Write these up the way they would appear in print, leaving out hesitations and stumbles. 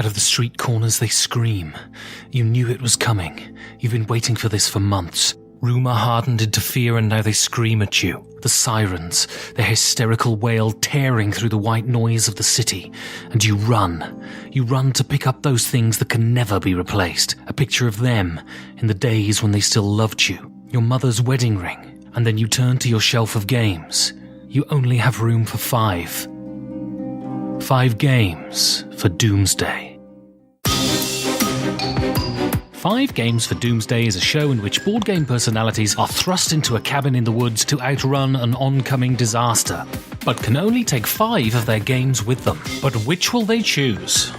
Out of the street corners they scream. You knew it was coming. You've been waiting for this for months. Rumour hardened into fear and now they scream at you. The sirens, their hysterical wail tearing through the white noise of the city. And you run. You run to pick up those things that can never be replaced. A picture of them in the days when they still loved you. Your mother's wedding ring. And then you turn to your shelf of games. You only have room for 5. 5 games for Doomsday. 5 Games for Doomsday is a show in which board game personalities are thrust into a cabin in the woods to outrun an oncoming disaster, but can only take 5 of their games with them. But which will they choose?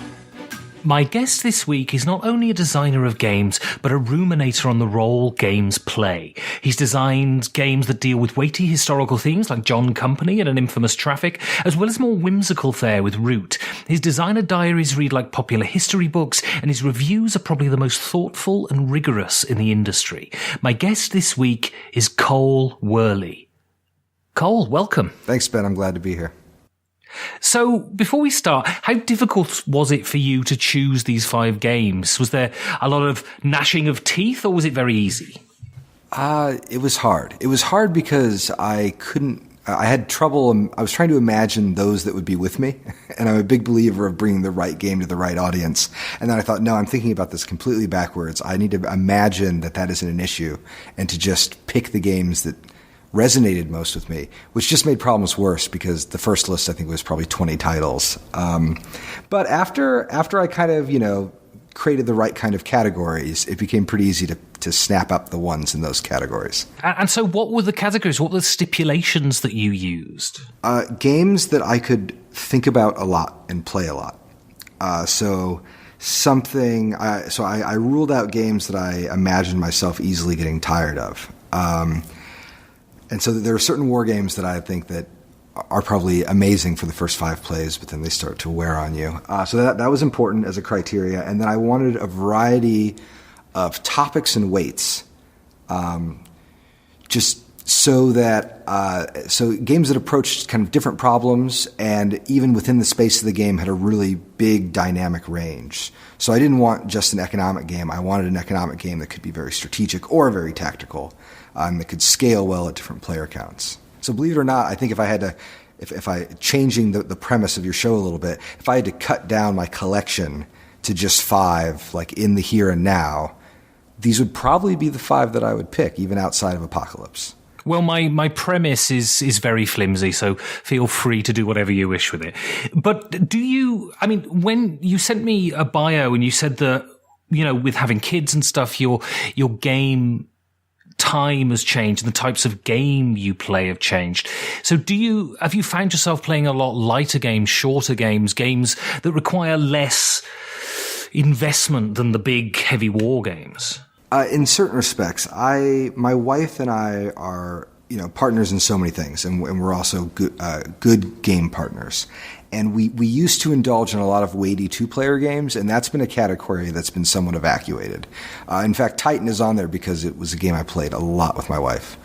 My guest this week is not only a designer of games, but a ruminator on the role games play. He's designed games that deal with weighty historical themes like John Company and An Infamous Traffic, as well as more whimsical fare with Root. His designer diaries read like popular history books, and his reviews are probably the most thoughtful and rigorous in the industry. My guest this week is Cole Wehrle. Cole, welcome. Thanks, Ben. I'm glad to be here. So, before we start, how difficult was it for you to choose these 5 games? Was there a lot of gnashing of teeth, or was it very easy? It was hard. It was hard because I had trouble. I was trying to imagine those that would be with me, and I'm a big believer of bringing the right game to the right audience. And then I thought, no, I'm thinking about this completely backwards. I need to imagine that isn't an issue, and to just pick the games that resonated most with me, which just made problems worse because the first list I think was probably 20 titles. But after I kind of, created the right kind of categories, it became pretty easy to snap up the ones in those categories. And so what were the categories? What were the stipulations that you used? Games that I could think about a lot and play a lot. I ruled out games that I imagined myself easily getting tired of. And so there are certain war games that I think that are probably amazing for the first 5 plays, but then they start to wear on you. So that was important as a criteria. And then I wanted a variety of topics and weights, just so that so games that approached kind of different problems and even within the space of the game had a really big dynamic range. So I didn't want just an economic game. I wanted an economic game that could be very strategic or very tactical. That could scale well at different player counts. So believe it or not, I think if I changing the premise of your show a little bit, if I had to cut down my collection to just 5, like in the here and now, these would probably be the 5 that I would pick, even outside of Apocalypse. Well, my premise is very flimsy, so feel free to do whatever you wish with it. But when you sent me a bio and you said that, with having kids and stuff, your game time has changed and the types of game you play have changed. So have you found yourself playing a lot lighter games, shorter games that require less investment than the big heavy war games? In certain respects, my wife and I are, partners in so many things, and we're also good game partners. And we used to indulge in a lot of weighty 2-player games, and that's been a category that's been somewhat evacuated. In fact, Titan is on there because it was a game I played a lot with my wife.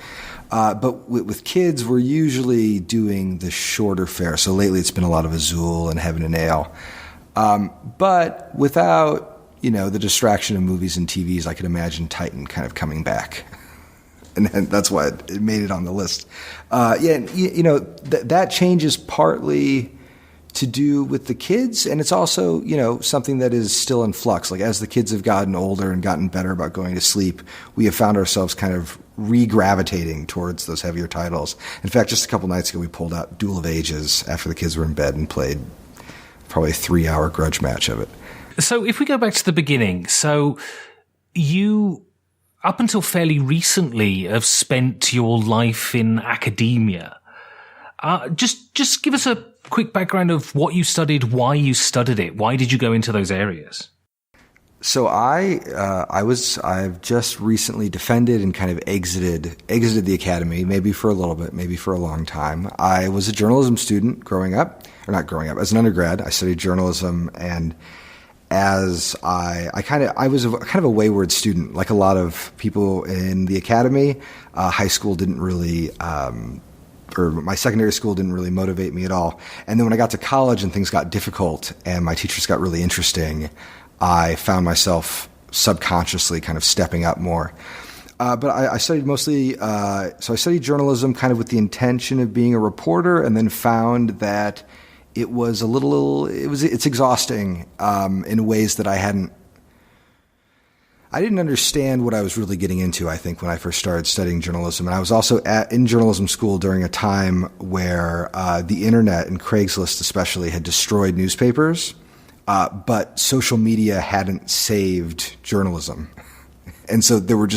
But with kids, we're usually doing the shorter fare. So lately it's been a lot of Azul and Heaven and Ale. But without, the distraction of movies and TVs, I could imagine Titan kind of coming back. And that's why it made it on the list. That change is partly to do with the kids, and it's also, something that is still in flux. Like, as the kids have gotten older and gotten better about going to sleep, we have found ourselves kind of re-gravitating towards those heavier titles. In fact, just a couple nights ago, we pulled out Duel of Ages after the kids were in bed and played probably a 3-hour grudge match of it. So if we go back to the beginning, so you, up until fairly recently, have spent your life in academia. Just give us a quick background of what you studied, why you studied it. Why did you go into those areas? So I've just recently defended and kind of exited the academy, maybe for a little bit, maybe for a long time. I was a journalism student as an undergrad. I studied journalism, and as I was kind of a wayward student, like a lot of people in the academy. High school didn't really or my secondary school didn't really motivate me at all. And then when I got to college and things got difficult and my teachers got really interesting, I found myself subconsciously kind of stepping up more. But I studied mostly, so I studied journalism kind of with the intention of being a reporter, and then found that it's exhausting in ways that I didn't understand what I was really getting into, I think, when I first started studying journalism. And I was also in journalism school during a time where the internet and Craigslist especially had destroyed newspapers, but social media hadn't saved journalism. And so there were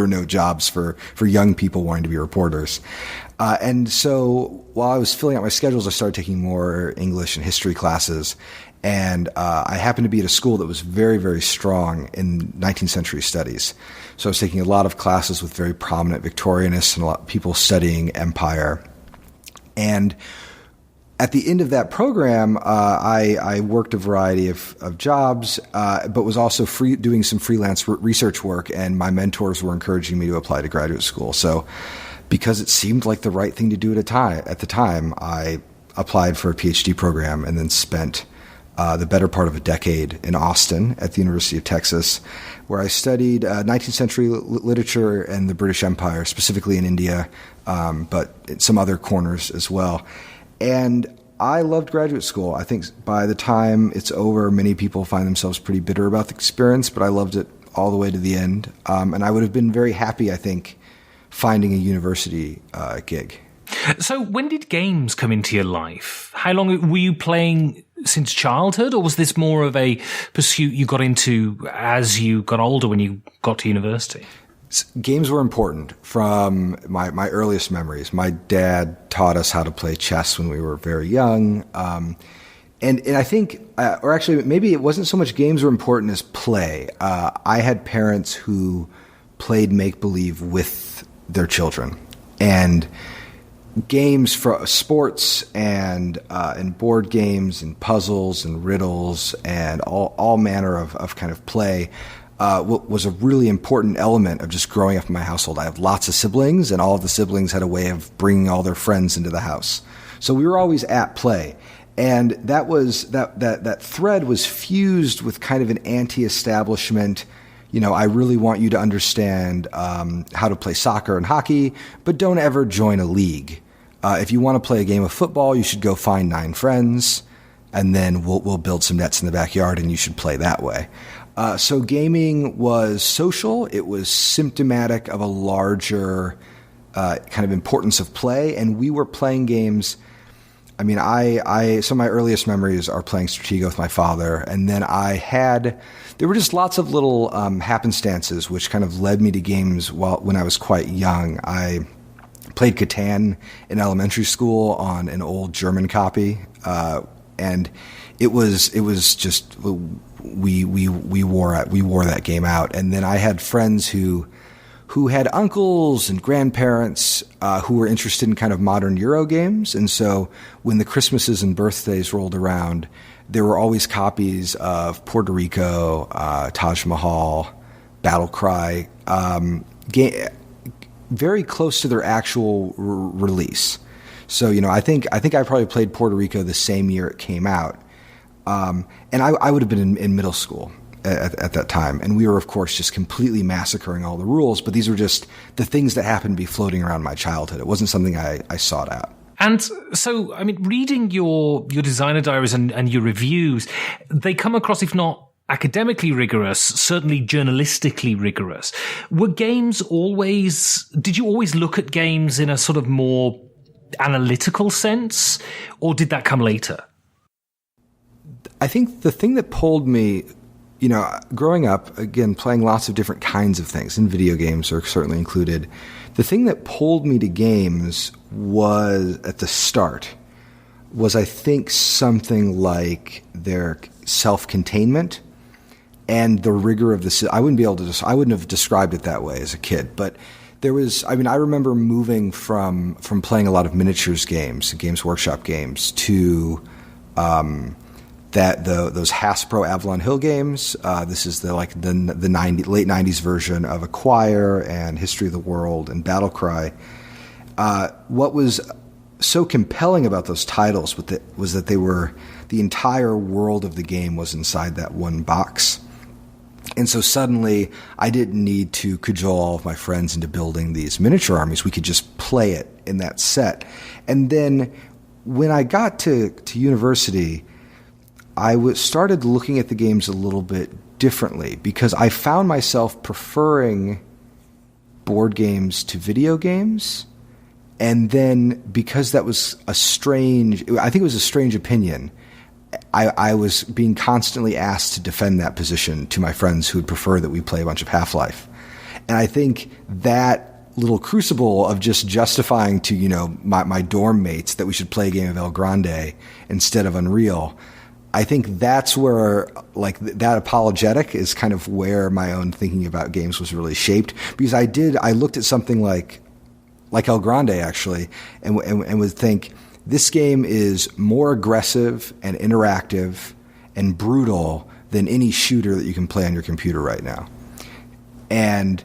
no jobs for young people wanting to be reporters. And so while I was filling out my schedules, I started taking more English and history classes. And I happened to be at a school that was very, very strong in 19th century studies. So I was taking a lot of classes with very prominent Victorianists and a lot of people studying empire. And at the end of that program, I worked a variety of jobs, but was also doing some freelance research work, and my mentors were encouraging me to apply to graduate school. So because it seemed like the right thing to do at the time, I applied for a PhD program and then spent the better part of a decade in Austin at the University of Texas, where I studied 19th century literature and the British Empire, specifically in India, but in some other corners as well. And I loved graduate school. I think by the time it's over, many people find themselves pretty bitter about the experience, but I loved it all the way to the end. And I would have been very happy, I think, finding a university gig. So when did games come into your life? How long were you playing since childhood, or was this more of a pursuit you got into as you got older when you got to university? Games were important from my earliest memories. My dad taught us how to play chess when we were very young. And I think, or actually maybe it wasn't so much games were important as play. I had parents who played make-believe with their children. And games for sports and board games and puzzles and riddles and all manner of kind of play was a really important element of just growing up in my household. I have lots of siblings, and all of the siblings had a way of bringing all their friends into the house. So we were always at play. And that thread was fused with kind of an anti-establishment, I really want you to understand how to play soccer and hockey, but don't ever join a league. If you want to play a game of football, you should go find 9 friends, and then we'll build some nets in the backyard, and you should play that way. So gaming was social. It was symptomatic of a larger kind of importance of play, and we were playing games. I mean, some of my earliest memories are playing Stratego with my father, and then there were just lots of little happenstances which kind of led me to games when I was quite young. I played Catan in elementary school on an old German copy, and it was just we wore that game out. And then I had friends who had uncles and grandparents who were interested in kind of modern Euro games. And so when the Christmases and birthdays rolled around, there were always copies of Puerto Rico, Taj Mahal, Battle Cry, very close to their actual release. So, I think I probably played Puerto Rico the same year it came out. And I would have been in middle school at that time. And we were, of course, just completely massacring all the rules. But these were just the things that happened to be floating around my childhood. It wasn't something I sought out. And so, I mean, reading your designer diaries and your reviews, they come across, if not academically rigorous, certainly journalistically rigorous. Did you always look at games in a sort of more analytical sense, or did that come later? I think the thing that pulled me, growing up, again, playing lots of different kinds of things, and video games are certainly included, the thing that pulled me to games was, at the start, I think, something like their self-containment and the rigor of the. I wouldn't have described it that way as a kid, but there was. I mean, I remember moving from playing a lot of miniatures games, Games Workshop games, to those Hasbro Avalon Hill games. This is the late '90s version of Acquire and History of the World and Battle Cry. What was so compelling about those titles was that they were, the entire world of the game was inside that one box. And so suddenly I didn't need to cajole all of my friends into building these miniature armies. We could just play it in that set. And then when I got to university, I started looking at the games a little bit differently, because I found myself preferring board games to video games. And then because that was I think it was a strange opinion, I was being constantly asked to defend that position to my friends who would prefer that we play a bunch of Half-Life. And I think that little crucible of just justifying to, my dorm mates that we should play a game of El Grande instead of Unreal, I think that's where, like, that apologetic is kind of where my own thinking about games was really shaped. Because I looked at something like El Grande, actually, and would think, this game is more aggressive and interactive and brutal than any shooter that you can play on your computer right now. And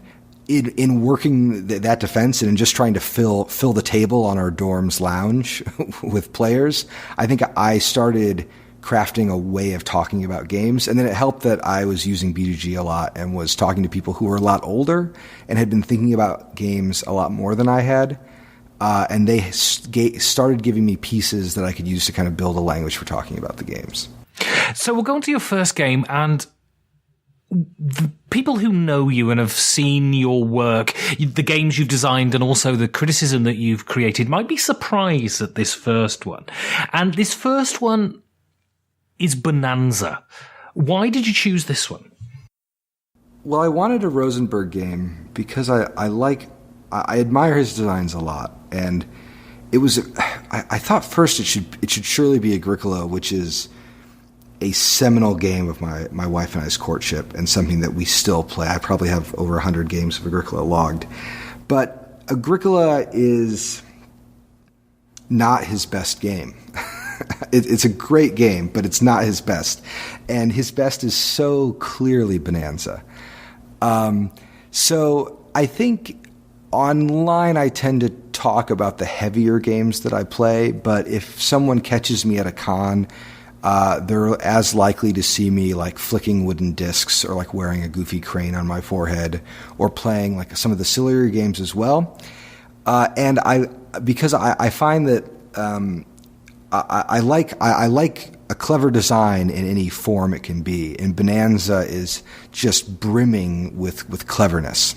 in working that defense and in just trying to fill the table on our dorm's lounge with players, I think I started crafting a way of talking about games. And then it helped that I was using BGG a lot and was talking to people who were a lot older and had been thinking about games a lot more than I had. And they started giving me pieces that I could use to kind of build a language for talking about the games. So we'll go into your first game, and the people who know you and have seen your work, the games you've designed, and also the criticism that you've created, might be surprised at this first one. And this first one is Bonanza. Why did you choose this one? Well, I wanted a Rosenberg game because I admire his designs a lot, and I thought first it should surely be Agricola, which is a seminal game of my wife and I's courtship, and something that we still play. I probably have over 100 games of Agricola logged, but Agricola is not his best game. It's a great game, but it's not his best, and his best is so clearly Bonanza. So I think online I tend to talk about the heavier games that I play, but if someone catches me at a con, they're as likely to see me like flicking wooden discs or like wearing a goofy crane on my forehead or playing like some of the sillier games as well. And because I find that I like a clever design in any form it can be, and Bonanza is just brimming with cleverness.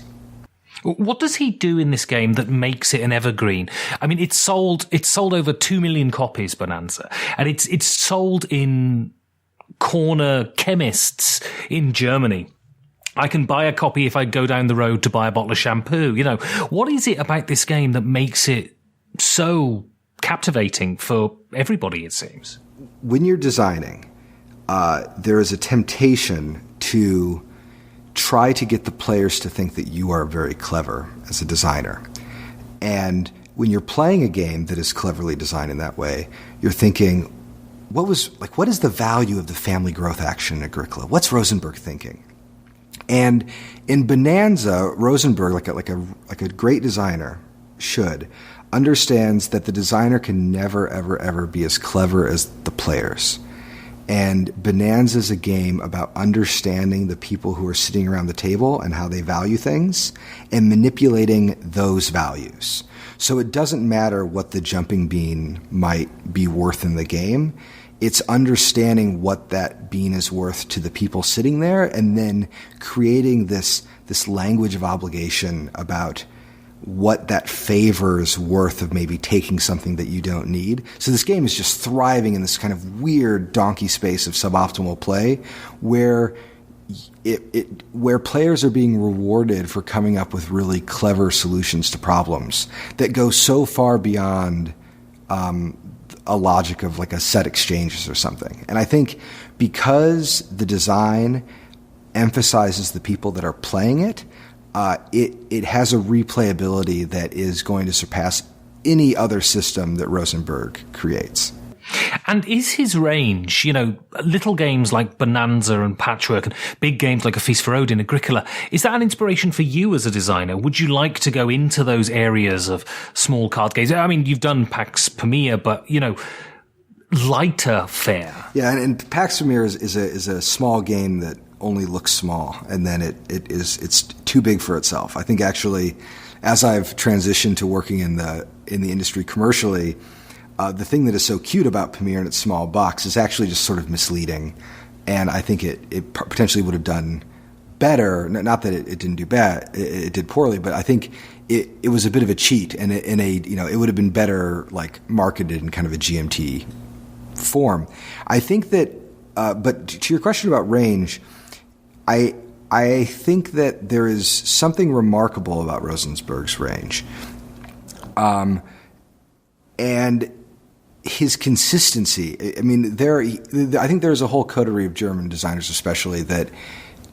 What does he do in this game that makes it an evergreen? I mean, it's sold over 2 million copies, Bonanza, and it's sold in corner chemists in Germany. I can buy a copy if I go down the road to buy a bottle of shampoo. What is it about this game that makes it so captivating for everybody, it seems? When you're designing, there is a temptation to try to get the players to think that you are very clever as a designer. And when you're playing a game that is cleverly designed in that way, you're thinking, what is the value of the family growth action in Agricola? What's Rosenberg thinking? And in Bonanza, Rosenberg, like a great designer should, understands that the designer can never, ever, ever be as clever as the players. And Bonanza is a game about understanding the people who are sitting around the table and how they value things and manipulating those values. So it doesn't matter what the jumping bean might be worth in the game. It's understanding what that bean is worth to the people sitting there and then creating this language of obligation about what that favors worth of maybe taking something that you don't need. So this game is just thriving in this kind of weird donkey space of suboptimal play where where players are being rewarded for coming up with really clever solutions to problems that go so far beyond a logic of like a set exchanges or something. And I think because the design emphasizes the people that are playing it, it has a replayability that is going to surpass any other system that Rosenberg creates. And is his range, little games like Bonanza and Patchwork and big games like A Feast for Odin, Agricola, is that an inspiration for you as a designer? Would you like to go into those areas of small card games? I mean, you've done Pax Pamir, but, lighter fare. Yeah, and Pax Pamir is a small game that only looks small, and then it's too big for itself. I think actually, as I've transitioned to working in the industry commercially, the thing that is so cute about Pamir and its small box is actually just sort of misleading, and I think it potentially would have done better. Not that it didn't do bad, it did poorly, but I think it was a bit of a cheat, and it would have been better like marketed in kind of a GMT form. I think that, but to your question about range, I think that there is something remarkable about Rosensburg's range, and his consistency. I mean, I think there's a whole coterie of German designers, especially, that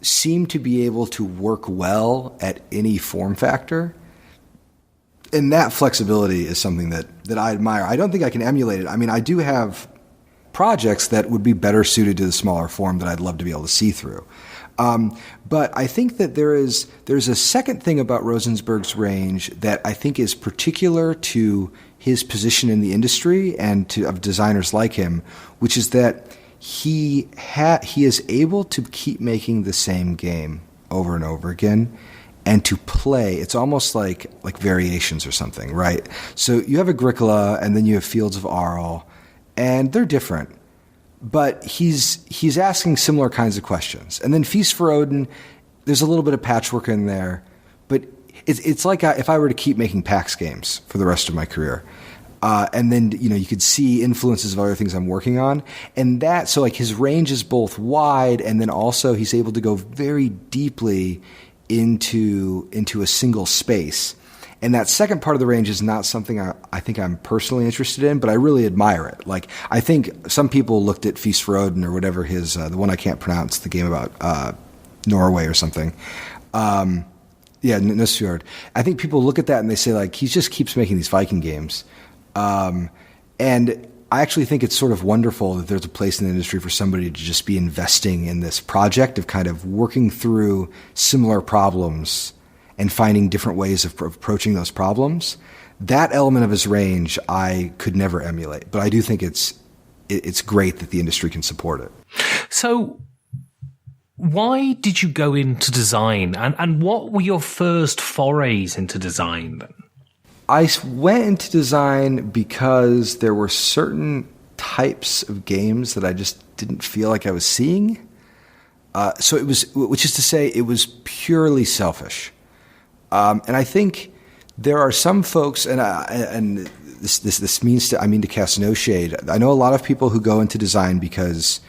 seem to be able to work well at any form factor. And that flexibility is something that I admire. I don't think I can emulate it. I mean, I do have projects that would be better suited to the smaller form that I'd love to be able to see through. But I think that there's a second thing about Rosensburg's range that I think is particular to his position in the industry and of designers like him, which is that he is able to keep making the same game over and over again, and to play. It's almost like variations or something, right? So you have Agricola, and then you have Fields of Arle, and they're different. But he's asking similar kinds of questions. And then Feast for Odin, there's a little bit of patchwork in there, but it's like if I were to keep making PAX games for the rest of my career, and then you could see influences of other things I'm working on, and so like his range is both wide, and then also he's able to go very deeply into a single space. And that second part of the range is not something I think I'm personally interested in, but I really admire it. Like, I think some people looked at Feast for Odin or whatever his, the one I can't pronounce, the game about Norway or something. Nussfjord. I think people look at that and they say, like, he just keeps making these Viking games. And I actually think it's sort of wonderful that there's a place in the industry for somebody to just be investing in this project of kind of working through similar problems and finding different ways of approaching those problems. That element of his range I could never emulate, but I do think it's great that the industry can support it. So why did you go into design, and what were your first forays into design then? I went into design because there were certain types of games that I just didn't feel like I was seeing. So it was, which is to say, it was purely selfish. And I think there are some folks, and this means I mean to cast no shade. I know a lot of people who go into design because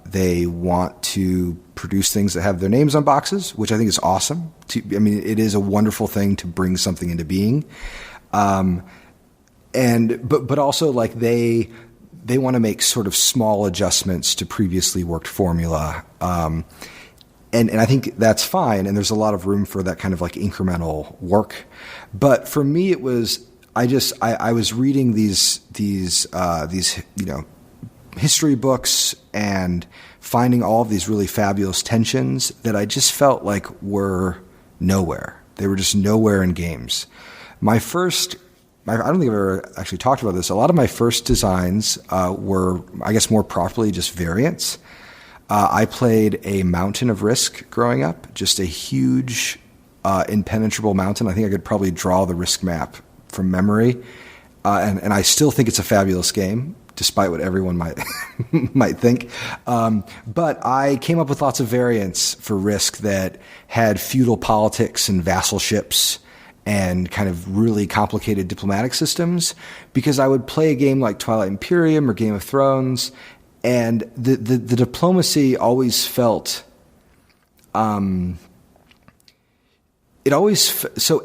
they want to produce things that have their names on boxes, which I think is awesome. It is a wonderful thing to bring something into being, but also like they want to make sort of small adjustments to previously worked formula. And I think that's fine, and there's a lot of room for that kind of like incremental work. But for me, it was I was reading these history books and finding all of these really fabulous tensions that I just felt like were nowhere. They were just nowhere in games. I don't think I've ever actually talked about this. A lot of my first designs were, I guess, more properly just variants. I played a mountain of Risk growing up, just a huge, impenetrable mountain. I think I could probably draw the Risk map from memory, and I still think it's a fabulous game, despite what everyone might think. But I came up with lots of variants for Risk that had feudal politics and vassalships and kind of really complicated diplomatic systems, because I would play a game like Twilight Imperium or Game of Thrones, and the diplomacy always felt, so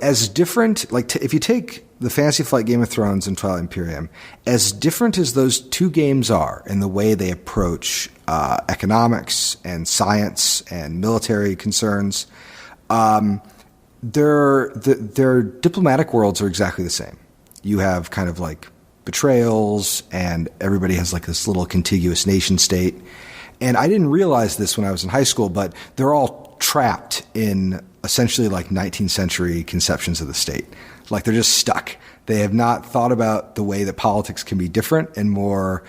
as different, like if you take the Fantasy Flight Game of Thrones and Twilight Imperium, as different as those two games are in the way they approach economics and science and military concerns, their diplomatic worlds are exactly the same. You have kind of like betrayals, and everybody has like this little contiguous nation state. And I didn't realize this when I was in high school, but they're all trapped in essentially like 19th century conceptions of the state. Like they're just stuck. They have not thought about the way that politics can be different and more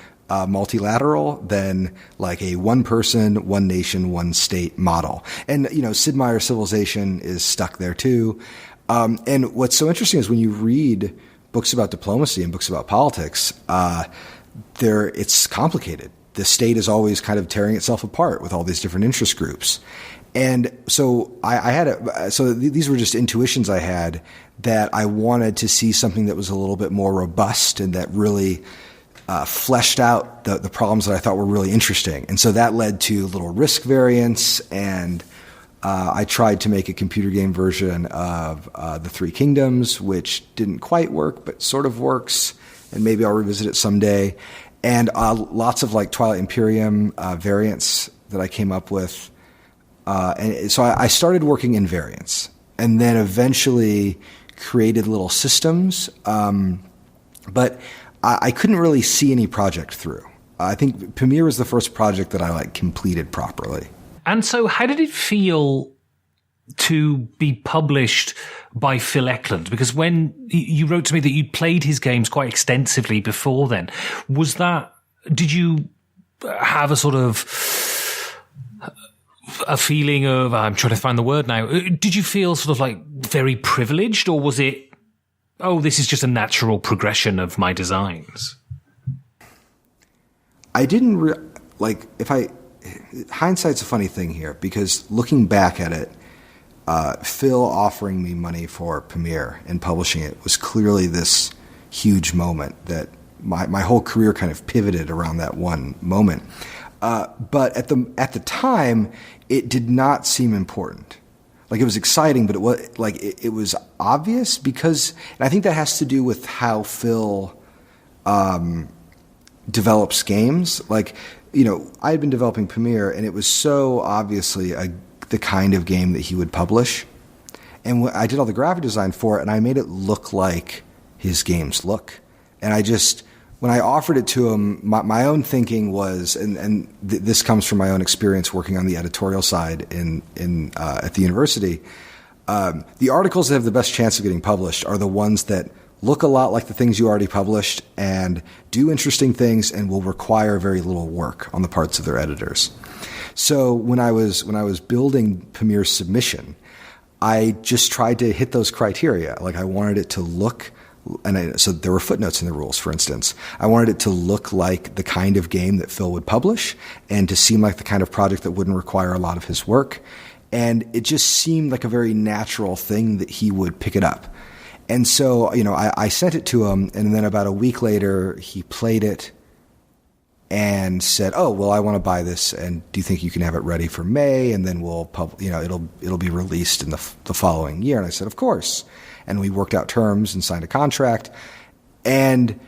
multilateral than like a one person, one nation, one state model. And, Sid Meier's Civilization is stuck there too. And what's so interesting is when you read books about diplomacy and books about politics, it's complicated. The state is always kind of tearing itself apart with all these different interest groups. And so these were just intuitions I had that I wanted to see something that was a little bit more robust and that really fleshed out the problems that I thought were really interesting. And so that led to little risk variants, and I tried to make a computer game version of the Three Kingdoms, which didn't quite work, but sort of works, and maybe I'll revisit it someday. And lots of like Twilight Imperium variants that I came up with. And so I started working in variants, and then eventually created little systems. But I couldn't really see any project through. I think Pamir was the first project that I like completed properly. And so how did it feel to be published by Phil Eklund? Because when you wrote to me that you played his games quite extensively before then, did you have a sort of a feeling of, I'm trying to find the word now, did you feel sort of like very privileged, or was it, this is just a natural progression of my designs? I didn't hindsight's a funny thing here, because looking back at it, Phil offering me money for Pamir and publishing it was clearly this huge moment that my whole career kind of pivoted around that one moment. But at the time, it did not seem important. Like, it was exciting, but it was obvious because, and I think that has to do with how Phil develops games. Like, I had been developing Pamir, and it was so obviously the kind of game that he would publish. And I did all the graphic design for it, and I made it look like his games look. And when I offered it to him, my own thinking was, this comes from my own experience working on the editorial side at the university. The articles that have the best chance of getting published are the ones that look a lot like the things you already published and do interesting things and will require very little work on the parts of their editors. So when I was building Pamir's submission, I just tried to hit those criteria. Like, I wanted it to look, so there were footnotes in the rules, for instance. I wanted it to look like the kind of game that Phil would publish and to seem like the kind of project that wouldn't require a lot of his work. And it just seemed like a very natural thing that he would pick it up. And so, I sent it to him, and then about a week later, he played it and said, "Oh, well, I want to buy this, and do you think you can have it ready for May? And then we'll it'll be released in the following year." And I said, "Of course." And we worked out terms and signed a contract. And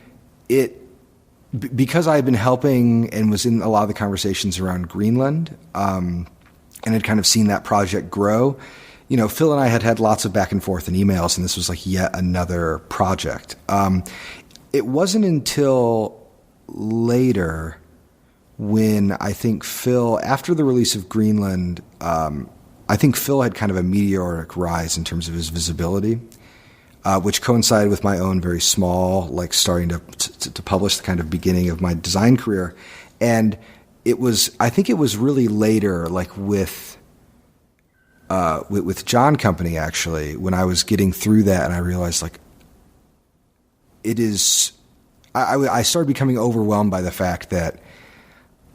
because I had been helping and was in a lot of the conversations around Greenland, and had kind of seen that project grow, Phil and I had lots of back and forth in emails, and this was like yet another project. It wasn't until later when I think Phil, after the release of Greenland, I think Phil had kind of a meteoric rise in terms of his visibility, which coincided with my own very small, like starting to publish, the kind of beginning of my design career. And I think it was really later, like with John Company, actually, when I was getting through that, and I realized, like, I started becoming overwhelmed by the fact that,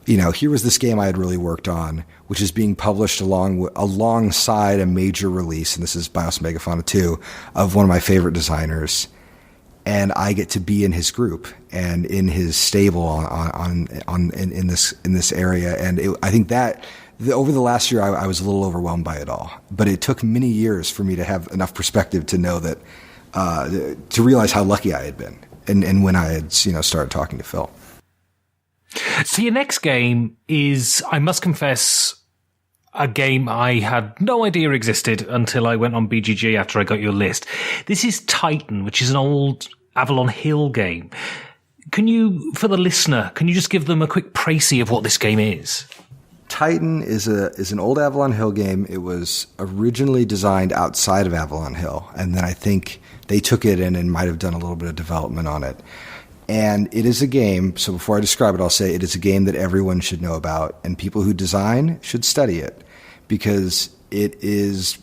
here was this game I had really worked on, which is being published alongside a major release, and this is BIOS Megafauna 2, of one of my favorite designers, and I get to be in his group and in his stable in this area, and I think that over the last year I was a little overwhelmed by it all, but it took many years for me to have enough perspective to know that to realize how lucky I had been, and when I had started talking to Phil. So your next game is, I must confess, a game I had no idea existed until I went on BGG after I got your list. This is Titan, which is an old Avalon Hill game. can you, for the listener, can you just give them a quick précis of what this game is? Titan is an old Avalon Hill game. It was originally designed outside of Avalon Hill, and then I think they took it in and might have done a little bit of development on it. And it is a game, so before I describe it, I'll say it is a game that everyone should know about, and people who design should study it, because it is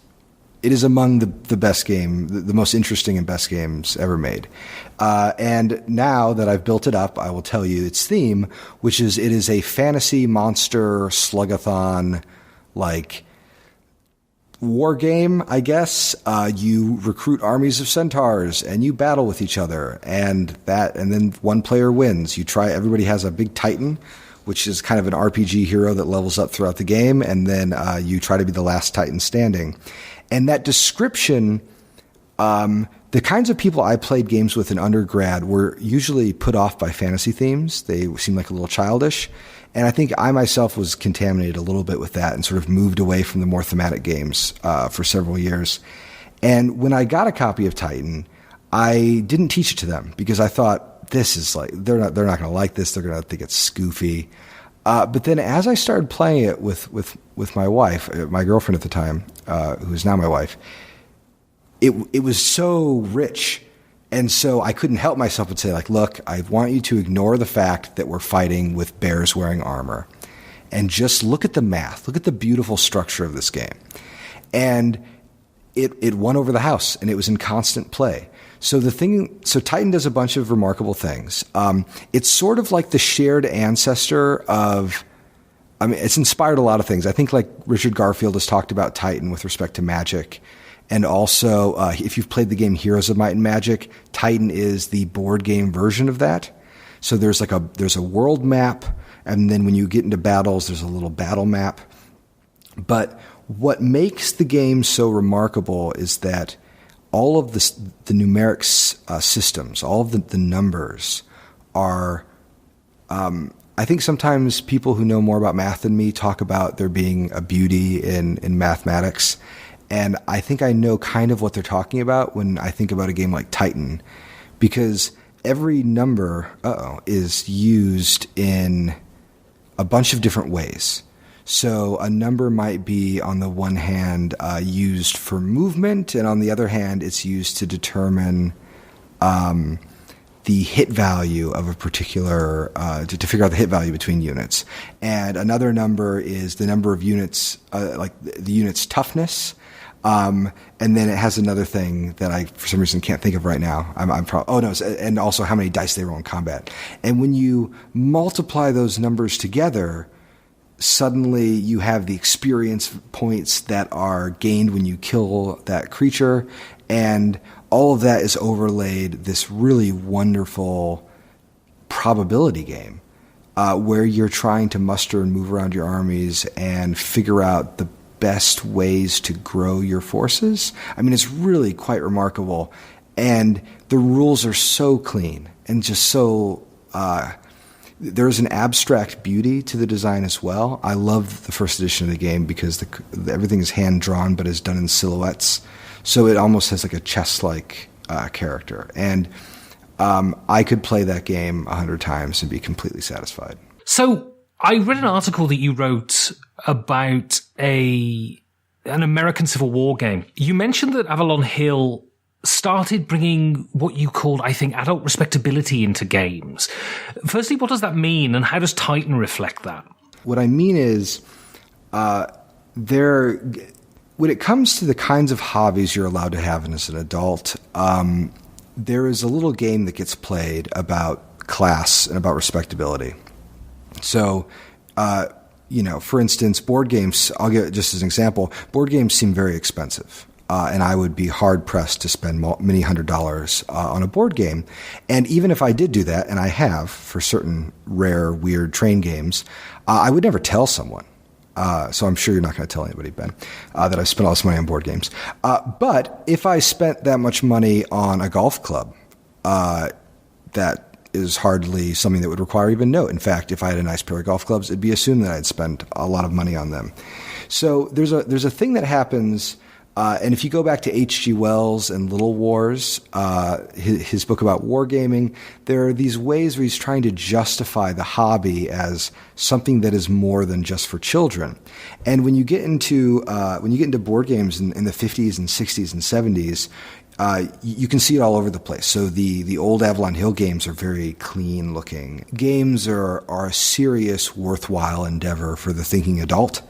among the best game, the most interesting and best games ever made. And now that I've built it up, I will tell you its theme, which is it is a fantasy monster slugathon, like war game, I guess. You recruit armies of centaurs and you battle with each other, and then one player wins. Everybody has a big Titan, which is kind of an RPG hero that levels up throughout the game, and then you try to be the last Titan standing. And that description, the kinds of people I played games with in undergrad were usually put off by fantasy themes. They seemed like a little childish. And I think I myself was contaminated a little bit with that and sort of moved away from the more thematic games for several years. And when I got a copy of Titan, I didn't teach it to them because I thought, this is like, they're not going to like this. They're going to think it's goofy. But then as I started playing it with my wife, my girlfriend at the time, who is now my wife, it was so rich. And so I couldn't help myself but say, like, look, I want you to ignore the fact that we're fighting with bears wearing armor and just look at the math. Look at the beautiful structure of this game. And it won over the house, and it was in constant play. So Titan does a bunch of remarkable things. It's sort of like the shared ancestor of, it's inspired a lot of things. I think like Richard Garfield has talked about Titan with respect to magic. And also, if you've played the game Heroes of Might and Magic, Titan is the board game version of that. So there's a world map, and then when you get into battles, there's a little battle map. But what makes the game so remarkable is that all of the numeric systems, all of the numbers are, I think sometimes people who know more about math than me talk about there being a beauty in mathematics. And I think I know kind of what they're talking about when I think about a game like Titan, because every number is used in a bunch of different ways. So a number might be, on the one hand, used for movement, and on the other hand, it's used to determine the hit value of a particular, to figure out the hit value between units. And another number is the number of units, like the unit's toughness. And then it has another thing that I, for some reason, can't think of right now. And also how many dice they roll in combat. And when you multiply those numbers together, suddenly you have the experience points that are gained when you kill that creature, and all of that is overlaid this really wonderful probability game where you're trying to muster and move around your armies and figure out the best ways to grow your forces. I mean, it's really quite remarkable, and the rules are so clean and just so there's an abstract beauty to the design as well. I love the first edition of the game because everything is hand-drawn but is done in silhouettes. So it almost has like a chess-like character. And I could play that game 100 times and be completely satisfied. So I read an article that you wrote about an American Civil War game. You mentioned that Avalon Hill started bringing what you called, I think, adult respectability into games. Firstly, what does that mean, and how does Titan reflect that? What I mean is, when it comes to the kinds of hobbies you're allowed to have as an adult, there is a little game that gets played about class and about respectability. So, for instance, board games, I'll give it just as an example, board games seem very expensive. And I would be hard-pressed to spend many $100s on a board game. And even if I did do that, and I have for certain rare, weird train games, I would never tell someone. So I'm sure you're not going to tell anybody, Ben, that I spent all this money on board games. But if I spent that much money on a golf club, that is hardly something that would require even note. In fact, if I had a nice pair of golf clubs, it'd be assumed that I'd spent a lot of money on them. So there's a thing that happens And if you go back to H.G. Wells and Little Wars, his book about wargaming, there are these ways where he's trying to justify the hobby as something that is more than just for children. And when you get into board games in the 50s and 60s and 70s, you can see it all over the place. So the old Avalon Hill games are very clean looking. Games are a serious, worthwhile endeavor for the thinking adult.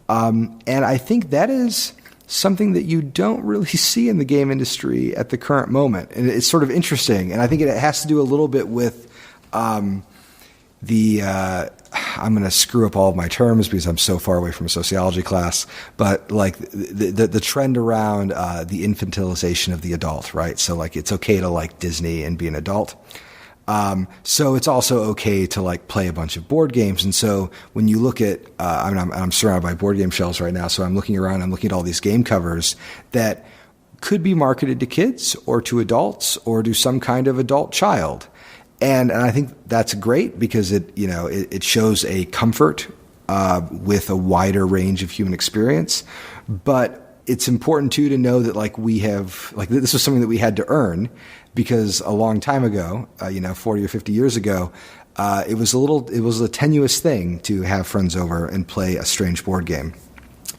And I think that is something that you don't really see in the game industry at the current moment. And it's sort of interesting. And I think it has to do a little bit with I'm going to screw up all of my terms because I'm so far away from a sociology class, but like the trend around the infantilization of the adult, right? So like it's okay to like Disney and be an adult. So it's also okay to like play a bunch of board games. And so when you look at, I'm surrounded by board game shelves right now. So I'm looking around, I'm looking at all these game covers that could be marketed to kids or to adults or to some kind of adult child. And I think that's great because it shows a comfort, with a wider range of human experience. But it's important too to know that like we have, like this was something that we had to earn. Because a long time ago, 40 or 50 years ago, it was a tenuous thing to have friends over and play a strange board game.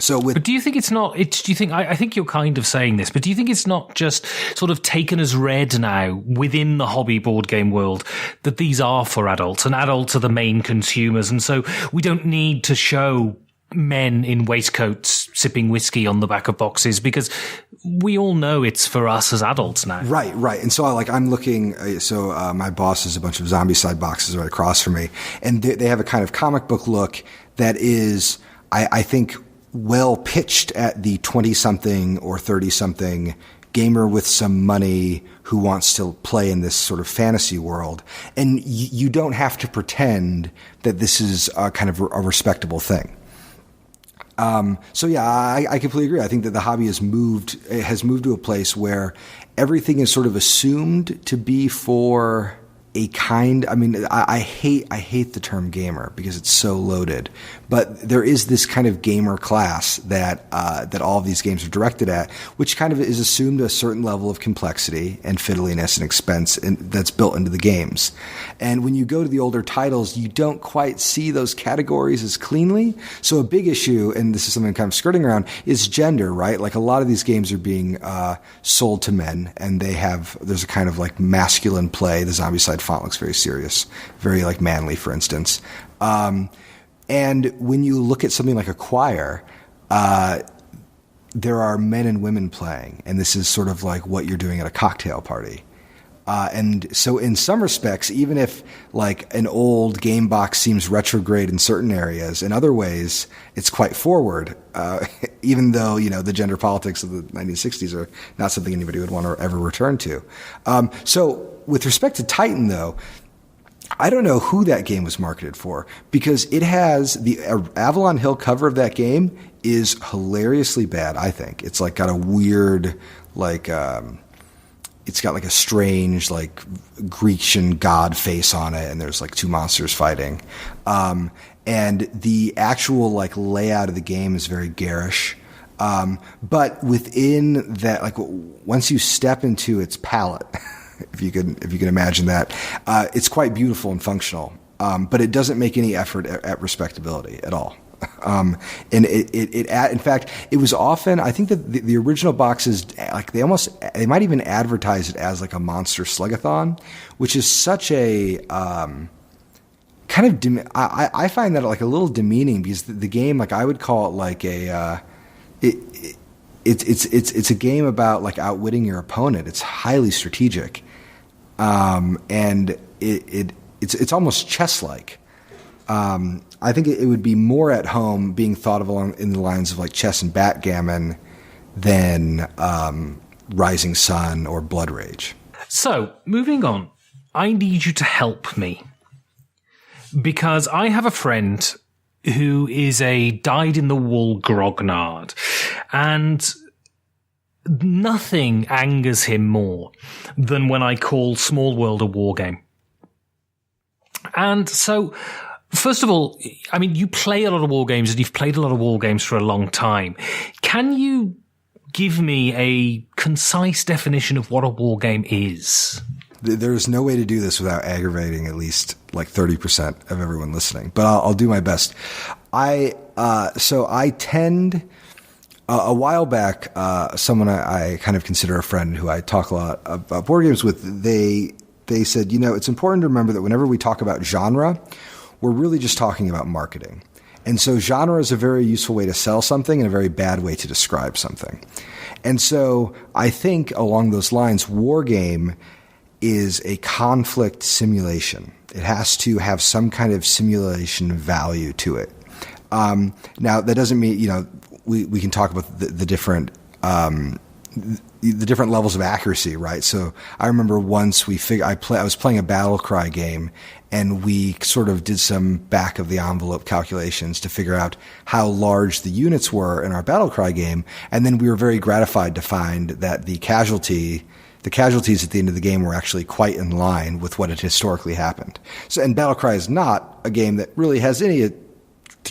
But do you think it's not? Do you think? I think you're kind of saying this, but do you think it's not just sort of taken as read now within the hobby board game world that these are for adults and adults are the main consumers, and so we don't need to show men in waistcoats sipping whiskey on the back of boxes because we all know it's for us as adults now. Right. And so I'm looking, my boss has a bunch of Zombicide boxes right across from me, and they have a kind of comic book look that is, I think, well pitched at the 20-something or 30-something gamer with some money who wants to play in this sort of fantasy world. And you don't have to pretend that this is a kind of a respectable thing. I completely agree. I think that the hobby has moved to a place where everything is sort of assumed to be for a kind. I mean, I hate the term gamer because it's so loaded, but there is this kind of gamer class that all of these games are directed at, which kind of is assumed a certain level of complexity and fiddliness and expense that's built into the games. And when you go to the older titles, you don't quite see those categories as cleanly. So a big issue, and this is something I'm kind of skirting around, is gender, right? Like a lot of these games are being sold to men, and there's a kind of like masculine play. The Zombicide font looks very serious, very like manly, for instance. And when you look at something like a choir, there are men and women playing, and this is sort of like what you're doing at a cocktail party. And so in some respects, even if like an old game box seems retrograde in certain areas, in other ways, it's quite forward, even though, the gender politics of the 1960s are not something anybody would want to ever return to. So with respect to Titan, though, I don't know who that game was marketed for because it has the Avalon Hill cover of that game is hilariously bad, I think. It's like got a weird, like, it's got like a strange, like Grecian god face on it, and there's like two monsters fighting. And the actual like layout of the game is very garish. But within that, like once you step into its palette, if you can imagine that, it's quite beautiful and functional. But it doesn't make any effort at respectability at all. And in fact, it was often, I think that the original boxes, like they might even advertise it as like a monster slugathon, which is such a, kind of, I find that like a little demeaning because the game, like I would call it like it's a game about like outwitting your opponent. It's highly strategic. And it's almost chess-like. I think it would be more at home being thought of along in the lines of like chess and backgammon than Rising Sun or Blood Rage. So, moving on, I need you to help me because I have a friend who is a dyed-in-the-wool grognard, and nothing angers him more than when I call Small World a war game. And so, first of all, I mean, you play a lot of war games and you've played a lot of war games for a long time. Can you give me a concise definition of what a war game is? There's no way to do this without aggravating at least like 30% of everyone listening, but I'll do my best. So I tend, a while back, someone I kind of consider a friend who I talk a lot about board games with, they said, it's important to remember that whenever we talk about genre, we're really just talking about marketing. And so genre is a very useful way to sell something and a very bad way to describe something. And so I think along those lines, war game is a conflict simulation. It has to have some kind of simulation value to it. Now that doesn't mean, we can talk about the different levels of accuracy, right? So I remember once I was playing a battle cry game, and we sort of did some back of the envelope calculations to figure out how large the units were in our battle cry game, and then we were very gratified to find that the casualties at the end of the game were actually quite in line with what had historically happened. So, and battle cry is not a game that really has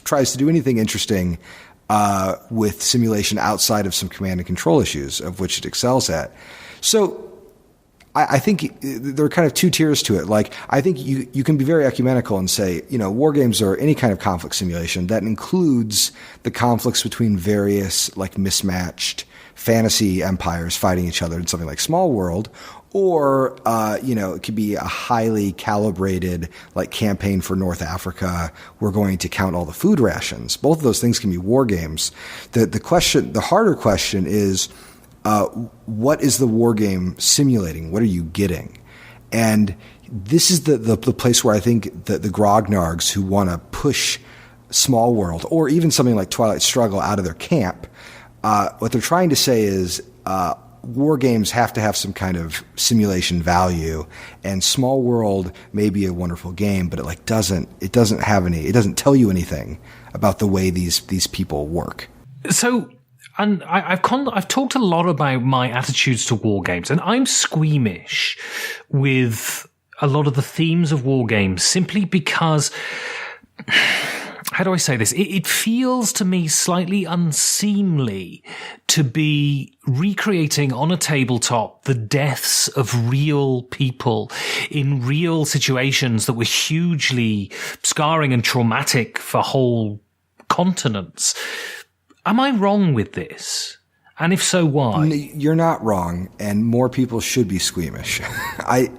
tries to do anything interesting with simulation outside of some command and control issues, of which it excels at. So I think there are kind of two tiers to it. Like, I think you can be very ecumenical and say, war games are any kind of conflict simulation that includes the conflicts between various like mismatched fantasy empires fighting each other in something like Small World, or it could be a highly calibrated like campaign for North Africa. We're going to count all the food rations. Both of those things can be war games. The harder question is, what is the war game simulating? What are you getting? And this is the place where I think that the grognards who want to push Small World or even something like Twilight Struggle out of their camp, what they're trying to say is, war games have to have some kind of simulation value, and Small World may be a wonderful game, but it doesn't tell you anything about the way these people work. So, and I've talked a lot about my attitudes to war games, and I'm squeamish with a lot of the themes of war games simply because, how do I say this? It feels to me slightly unseemly to be recreating on a tabletop the deaths of real people in real situations that were hugely scarring and traumatic for whole continents. Am I wrong with this? And if so, why? You're not wrong, and more people should be squeamish.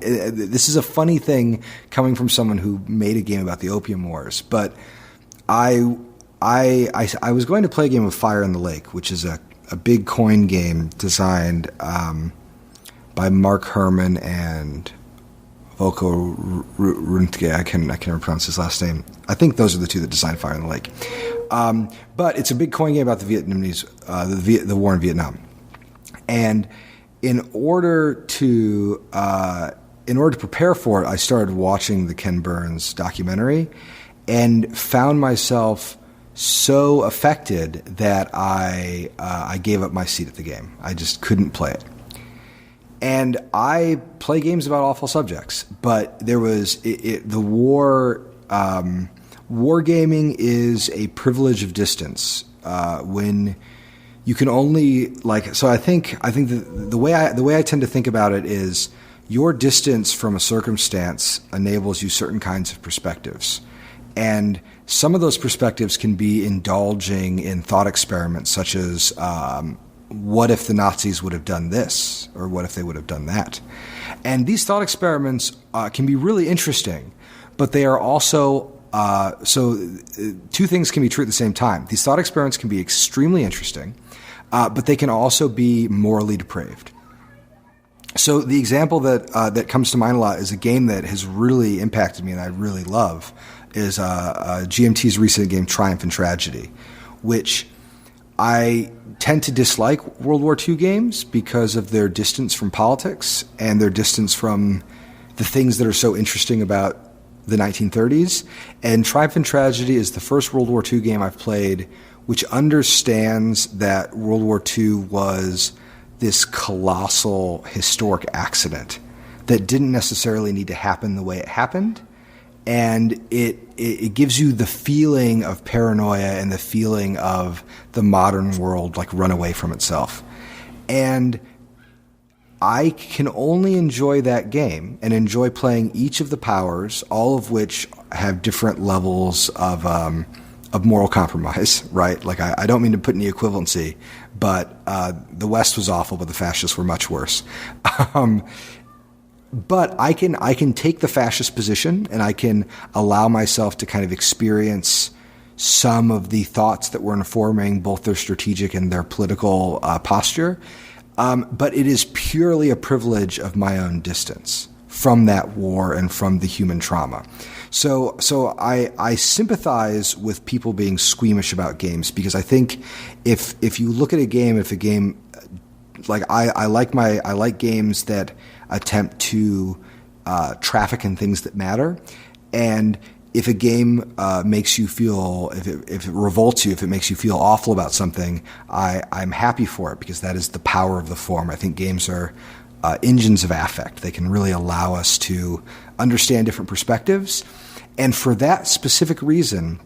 This is a funny thing coming from someone who made a game about the Opium Wars, but I was going to play a game of Fire in the Lake, which is a big coin game designed by Mark Herman and Volko Runtke. I can never pronounce his last name. I think those are the two that designed Fire in the Lake. But it's a big coin game about the Vietnamese, the war in Vietnam. And in order to prepare for it, I started watching the Ken Burns documentary, and found myself so affected that I gave up my seat at the game. I just couldn't play it. And I play games about awful subjects, but there was the war. Wargaming is a privilege of distance when you can only So I think the way I tend to think about it is your distance from a circumstance enables you certain kinds of perspectives. And some of those perspectives can be indulging in thought experiments such as what if the Nazis would have done this, or what if they would have done that? And these thought experiments can be really interesting, but they are also two things can be true at the same time. These thought experiments can be extremely interesting, but they can also be morally depraved. So the example that comes to mind a lot is a game that has really impacted me and I really love is GMT's recent game Triumph and Tragedy, which I tend to dislike World War II games because of their distance from politics and their distance from the things that are so interesting about the 1930s. And Triumph and Tragedy is the first World War II game I've played which understands that World War II was this colossal historic accident that didn't necessarily need to happen the way it happened. And it gives you the feeling of paranoia and the feeling of the modern world like run away from itself. And I can only enjoy that game and enjoy playing each of the powers, all of which have different levels of moral compromise, right? Like, I don't mean to put any equivalency, but the West was awful, but the fascists were much worse. But I can take the fascist position, and I can allow myself to kind of experience some of the thoughts that were informing both their strategic and their political posture. But it is purely a privilege of my own distance from that war and from the human trauma. So I sympathize with people being squeamish about games, because I think if you look at a game, if a game, like I like games that attempt to traffic in things that matter, and if a game makes you feel, if it revolts you, if it makes you feel awful about something, I'm happy for it, because that is the power of the form. I think games are engines of affect. They can really allow us to understand different perspectives. And for that specific reason,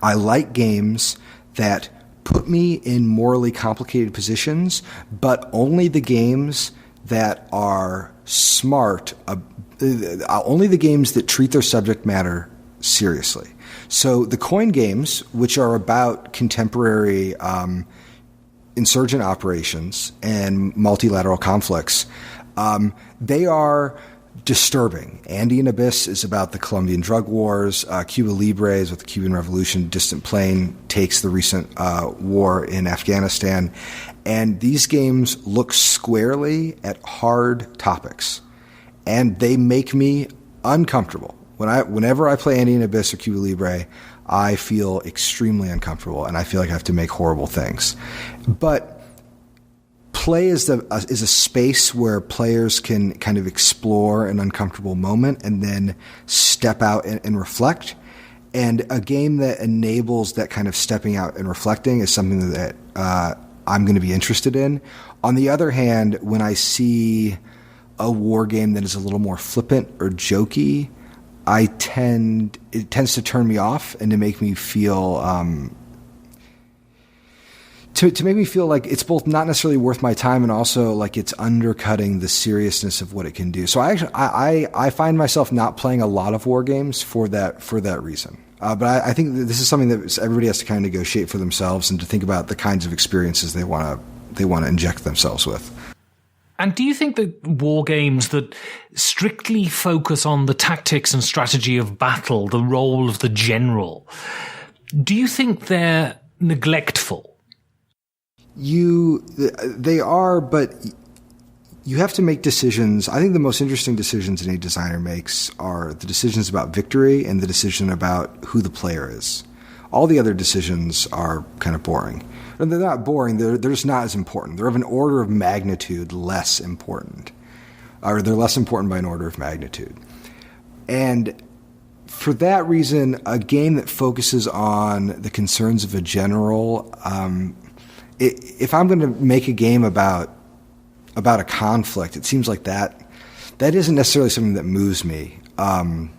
I like games that put me in morally complicated positions, but only the games that are smart, only the games that treat their subject matter seriously. So the coin games, which are about contemporary insurgent operations and multilateral conflicts, they are disturbing. Andean Abyss is about the Colombian drug wars. Cuba Libre is with the Cuban Revolution. Distant Plain takes the recent war in Afghanistan. And these games look squarely at hard topics, and they make me uncomfortable. Whenever I play Andean Abyss or Cuba Libre, I feel extremely uncomfortable, and I feel like I have to make horrible things. But play is a space where players can kind of explore an uncomfortable moment and then step out and reflect. And a game that enables that kind of stepping out and reflecting is something that I'm going to be interested in. On the other hand, when I see a war game that is a little more flippant or jokey, it tends to turn me off and to make me feel to make me feel like it's both not necessarily worth my time and also like it's undercutting the seriousness of what it can do. So I find myself not playing a lot of war games for that reason. But I think that this is something that everybody has to kind of negotiate for themselves and to think about the kinds of experiences they want to inject themselves with. And do you think that war games that strictly focus on the tactics and strategy of battle, the role of the general, do you think they're neglectful? They are, but you have to make decisions. I think the most interesting decisions any designer makes are the decisions about victory and the decision about who the player is. All the other decisions are kind of boring. And they're not boring, they're just not as important. They're of an order of magnitude less important. Or they're less important by an order of magnitude. And for that reason, a game that focuses on the concerns of a general, if I'm going to make a game about a conflict, it seems like that isn't necessarily something that moves me. And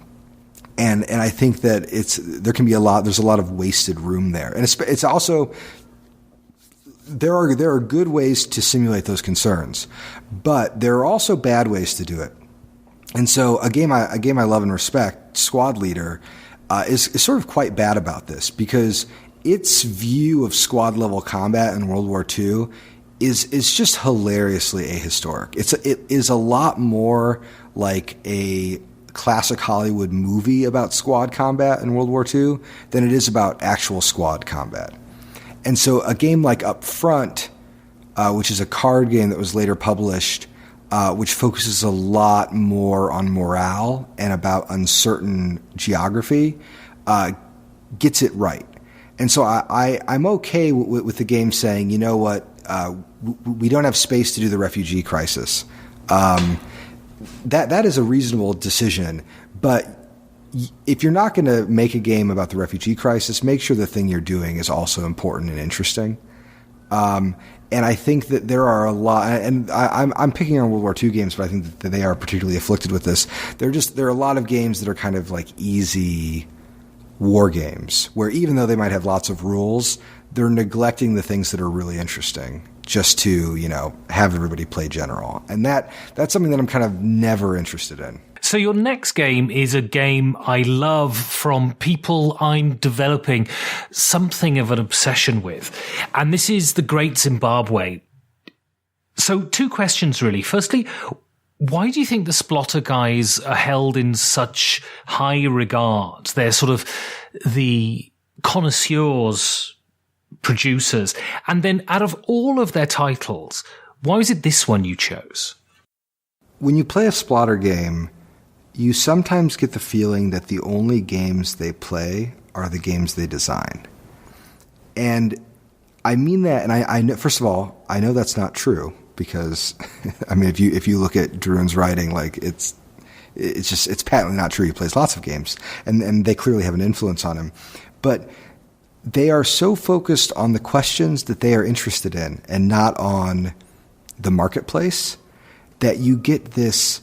I think that there's a lot of wasted room there. And it's also, there are good ways to simulate those concerns, but there are also bad ways to do it. And so a game I love and respect, Squad Leader, is sort of quite bad about this, because its view of squad level combat in World War II is just hilariously ahistoric. It is a lot more like a classic Hollywood movie about squad combat in World War II than it is about actual squad combat. And so a game like Up Front, which is a card game that was later published, which focuses a lot more on morale and about uncertain geography, gets it right. And so I'm okay with the game saying, you know what, we don't have space to do the refugee crisis. That is a reasonable decision, but if you're not going to make a game about the refugee crisis, make sure the thing you're doing is also important and interesting. And I think that there are a lot, and I'm picking on World War II games, but I think that they are particularly afflicted with this. There are a lot of games that are kind of like easy war games, where even though they might have lots of rules, they're neglecting the things that are really interesting. just to, have everybody play general. And that's something that I'm kind of never interested in. So your next game is a game I love from people I'm developing something of an obsession with. And this is The Great Zimbabwe. So 2 questions really. Firstly, why do you think the Splotter guys are held in such high regard? They're sort of the connoisseurs, producers. And then out of all of their titles, why is it this one you chose? When you play a Splotter game, you sometimes get the feeling that the only games they play are the games they design. And I mean that, and I know, first of all, I know that's not true, because I mean, if you look at Druin's writing, like it's patently not true. He plays lots of games, and they clearly have an influence on him. But they are so focused on the questions that they are interested in and not on the marketplace that you get this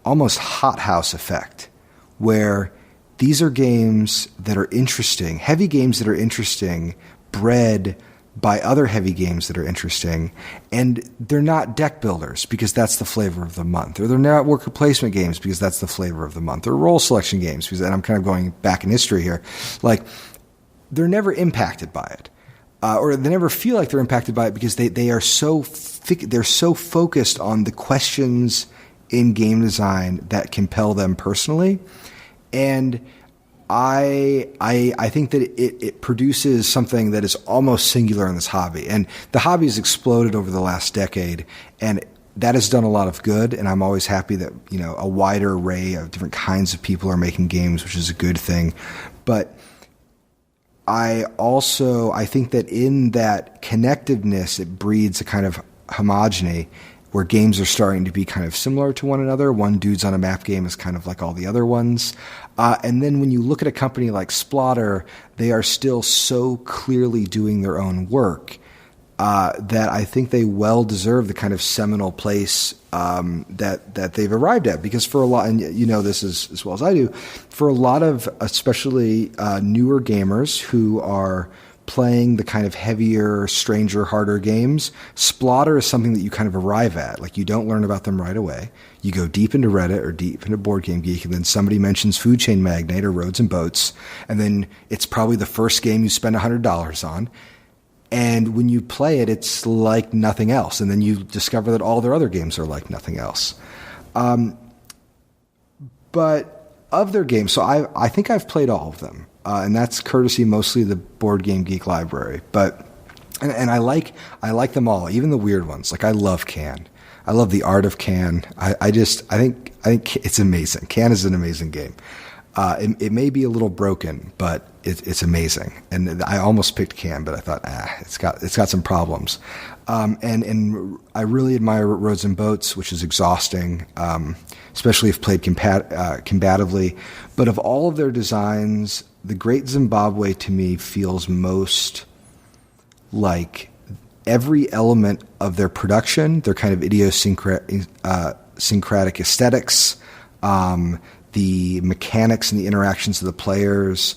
almost hothouse effect, where these are games that are interesting, heavy games that are interesting, bred by other heavy games that are interesting, and they're not deck builders because that's the flavor of the month, or they're not worker placement games because that's the flavor of the month, or role selection games because, and I'm kind of going back in history here, like they're never impacted by it. Or they never feel like they're impacted by it because they are they're so focused on the questions in game design that compel them personally. And I think that it produces something that is almost singular in this hobby. And the hobby has exploded over the last decade, and that has done a lot of good. And I'm always happy that, a wider array of different kinds of people are making games, which is a good thing. But I think that in that connectiveness, it breeds a kind of homogeny where games are starting to be kind of similar to one another. One Dudes on a Map game is kind of like all the other ones. And then when you look at a company like Splotter, they are still so clearly doing their own work that I think they well deserve the kind of seminal place that they've arrived at. Because for a lot, and this as well as I do, for a lot of especially newer gamers who are playing the kind of heavier, stranger, harder games, Splotter is something that you kind of arrive at. Like, you don't learn about them right away. You go deep into Reddit or deep into Board Game Geek, and then somebody mentions Food Chain Magnate or Roads and Boats, and then it's probably the first game you spend $100 on. And when you play it, it's like nothing else. And then you discover that all their other games are like nothing else. But of their games, so I think I've played all of them. And that's courtesy mostly the Board Game Geek library. But and I like them all, even the weird ones. Like, I love Can. I love the art of Can. I think it's amazing. Can is an amazing game. It may be a little broken, but it's amazing. And I almost picked Can, but I thought, it's got some problems. And I really admire Roads and Boats, which is exhausting, especially if played combatively. But of all of their designs, The Great Zimbabwe to me feels most like every element of their production, their kind of idiosyncratic aesthetics, the mechanics and the interactions of the players,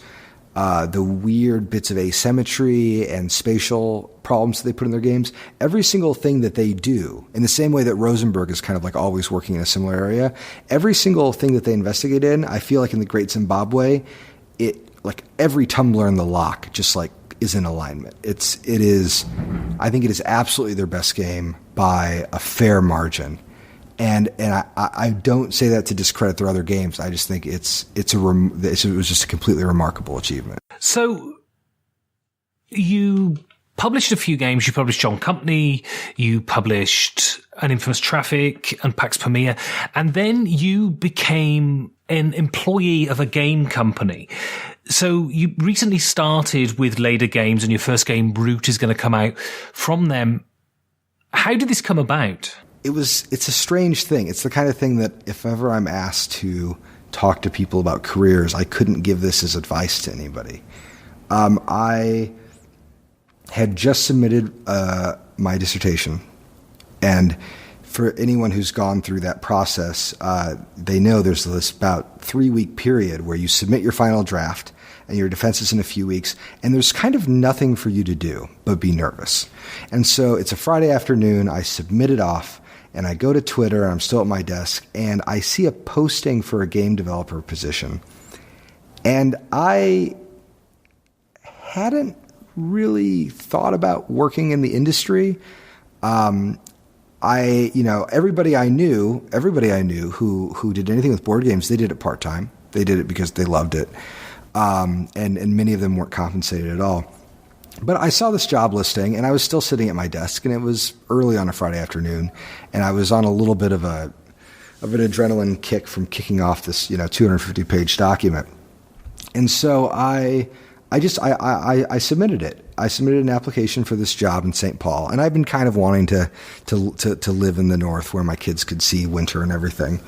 the weird bits of asymmetry and spatial problems that they put in their games. Every single thing that they do, in the same way that Rosenberg is kind of like always working in a similar area, every single thing that they investigate in, I feel like in The Great Zimbabwe, like every tumbler in the lock just like is in alignment. I think it is absolutely their best game by a fair margin. And I don't say that to discredit their other games. I just think it was just a completely remarkable achievement. So you published a few games. You published John Company. You published An Infamous Traffic and Pax Pamir. And then you became an employee of a game company. So you recently started with Later Games, and your first game, Root, is going to come out from them. How did this come about? It's a strange thing. It's the kind of thing that if ever I'm asked to talk to people about careers, I couldn't give this as advice to anybody. I had just submitted my dissertation, and for anyone who's gone through that process, they know there's this about 3-week period where you submit your final draft, and your defense is in a few weeks, and there's kind of nothing for you to do but be nervous. And so it's a Friday afternoon, I submit it off, and I go to Twitter, and I'm still at my desk, and I see a posting for a game developer position. And I hadn't really thought about working in the industry. Everybody I knew who did anything with board games, they did it part-time. They did it because they loved it. And many of them weren't compensated at all. But I saw this job listing, and I was still sitting at my desk, and it was early on a Friday afternoon, and I was on a little bit of an adrenaline kick from kicking off this 250-page document. And so I submitted it. I submitted an application for this job in St. Paul, and I've been kind of wanting to live in the north where my kids could see winter and everything.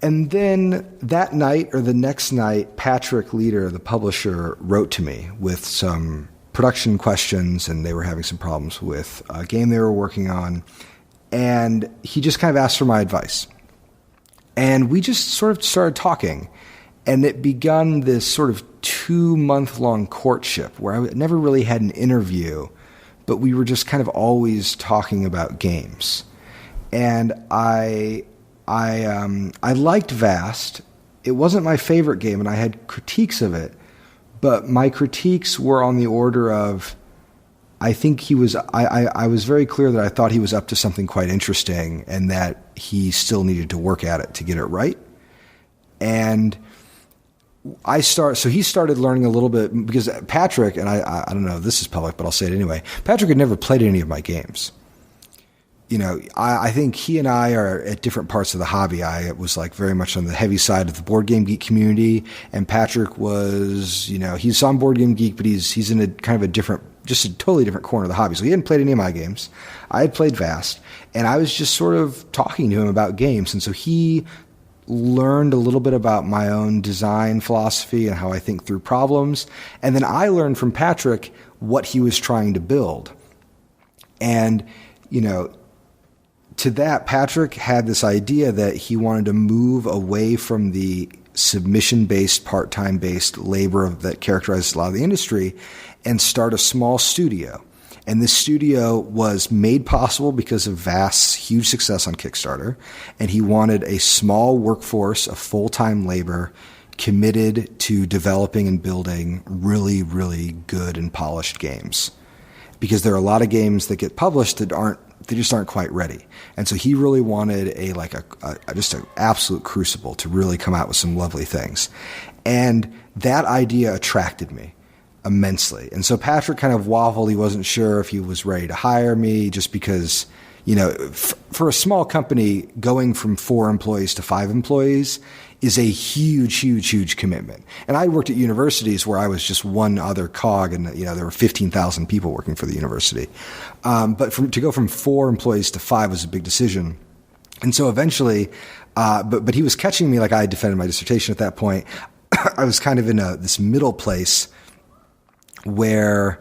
And then that night or the next night, Patrick Leader, the publisher, wrote to me with some production questions, and they were having some problems with a game they were working on. And he just kind of asked for my advice. And we just sort of started talking. And it begun this sort of 2-month-long courtship where I never really had an interview, but we were just kind of always talking about games. And I liked Vast. It wasn't my favorite game, and I had critiques of it, but my critiques were on the order of, I was very clear that I thought he was up to something quite interesting and that he still needed to work at it to get it right. And so he started learning a little bit, because Patrick, and I don't know if this is public, but I'll say it anyway, Patrick had never played any of my games. I think he and I are at different parts of the hobby. I was like very much on the heavy side of the Board Game Geek community, and Patrick was, he's on Board Game Geek, but he's in a kind of just a totally different corner of the hobby. So he hadn't played any of my games. I had played Vast, and I was just sort of talking to him about games. And so he learned a little bit about my own design philosophy and how I think through problems. And then I learned from Patrick what he was trying to build. And, to that, Patrick had this idea that he wanted to move away from the submission-based, part-time-based labor that characterizes a lot of the industry and start a small studio. And this studio was made possible because of Vast's huge success on Kickstarter. And he wanted a small workforce of full-time labor committed to developing and building really, really good and polished games. Because there are a lot of games that get published that they just aren't quite ready. And so he really wanted just an absolute crucible to really come out with some lovely things. And that idea attracted me immensely. And so Patrick kind of waffled. He wasn't sure if he was ready to hire me, just because, for a small company, going from 4 employees to 5 employees is a huge, huge, huge commitment. And I worked at universities where I was just one other cog, and there were 15,000 people working for the university. But to go from 4 employees to 5 was a big decision. And so eventually, but he was catching me like I had defended my dissertation at that point. I was kind of in this middle place where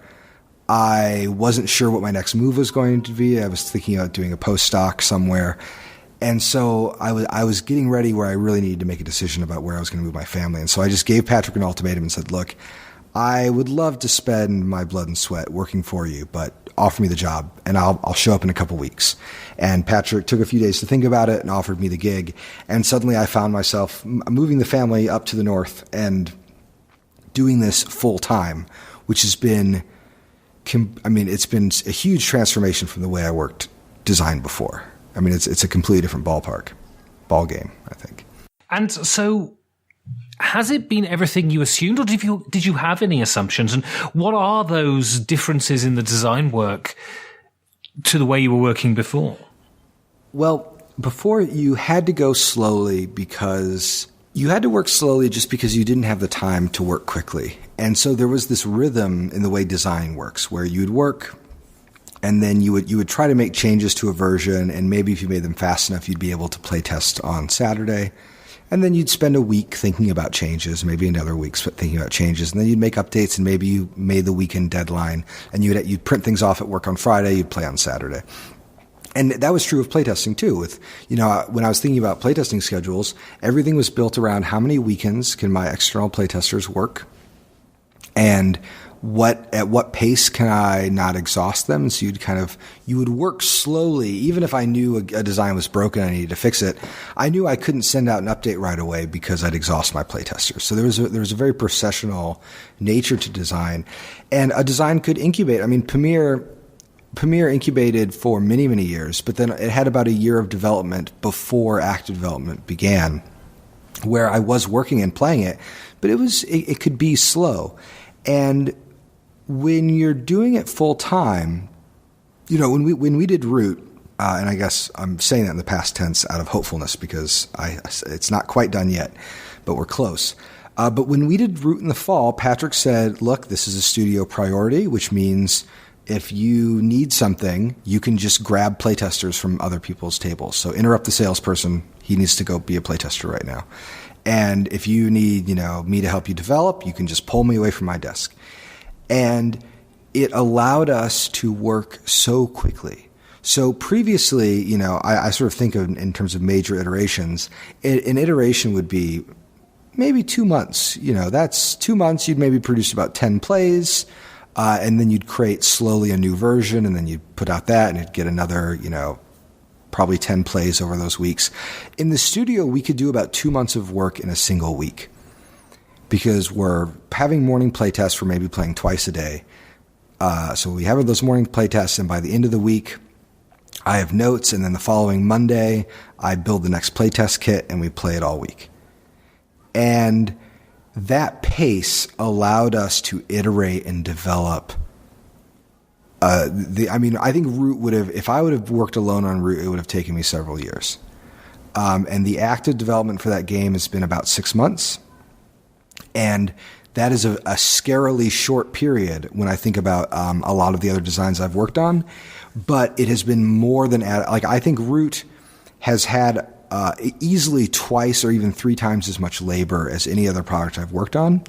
I wasn't sure what my next move was going to be. I was thinking about doing a postdoc somewhere. And so I was getting ready where I really needed to make a decision about where I was going to move my family. And so I just gave Patrick an ultimatum and said, look, I would love to spend my blood and sweat working for you, but offer me the job and I'll show up in a couple weeks. And Patrick took a few days to think about it and offered me the gig. And suddenly I found myself moving the family up to the north and doing this full time, which has been, it's been a huge transformation from the way I worked design before. It's a completely different ball game, I think. And so, has it been everything you assumed, or did you have any assumptions? And what are those differences in the design work to the way you were working before? Well, before you had to go slowly because you had to work slowly just because you didn't have the time to work quickly. And so there was this rhythm in the way design works, where you'd work and then you would try to make changes to a version, and maybe if you made them fast enough, you'd be able to play test on Saturday. And then you'd spend a week thinking about changes, maybe another week thinking about changes, and then you'd make updates, and maybe you made the weekend deadline, and you'd print things off at work on Friday, you'd play on Saturday. And that was true of playtesting too. With, when I was thinking about playtesting schedules, everything was built around how many weekends can my external playtesters work and at what pace can I not exhaust them? So you would work slowly. Even if I knew a design was broken, I needed to fix it, I knew I couldn't send out an update right away because I'd exhaust my playtesters. So there was a very processional nature to design, and a design could incubate. I mean, Premiere incubated for many, many years, but then it had about a year of development before active development began, where I was working and playing it, but it could be slow. And when you're doing it full time, when we did Root, and I guess I'm saying that in the past tense out of hopefulness because it's not quite done yet, but we're close. But when we did Root in the fall, Patrick said, look, this is a studio priority, which means if you need something, you can just grab playtesters from other people's tables. So interrupt the salesperson. He needs to go be a playtester right now. And if you need, me to help you develop, you can just pull me away from my desk. And it allowed us to work so quickly. So previously, I sort of think of in terms of major iterations. An iteration would be maybe 2 months. That's 2 months. You'd maybe produce about 10 plays, and then you'd create slowly a new version, and then you'd put out that, and it'd get another, probably 10 plays over those weeks. In the studio, we could do about 2 months of work in a single week because we're having morning playtests for maybe playing twice a day. So we have those morning playtests, and by the end of the week, I have notes, and then the following Monday, I build the next playtest kit, and we play it all week. And that pace allowed us to iterate and develop. I think Root would have, if I would have worked alone on Root, it would have taken me several years. And the active development for that game has been about 6 months. And that is a scarily short period when I think about a lot of the other designs I've worked on. But it has been more than, I think Root has had easily twice or even 3 times as much labor as any other product I've worked on.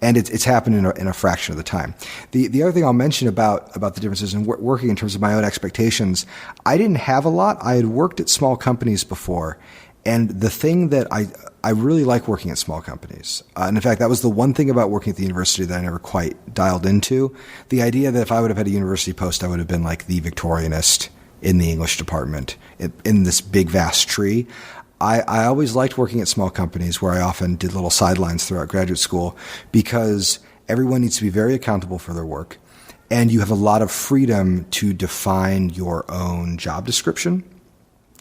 And it's happened in a fraction of the time. The other thing I'll mention about the differences in working in terms of my own expectations, I didn't have a lot. I had worked at small companies before, and the thing that I really like working at small companies. And in fact, that was the one thing about working at the university that I never quite dialed into. The idea that if I would have had a university post, I would have been like the Victorianist in the English department in this big, vast tree. I always liked working at small companies where I often did little sidelines throughout graduate school because everyone needs to be very accountable for their work, and you have a lot of freedom to define your own job description.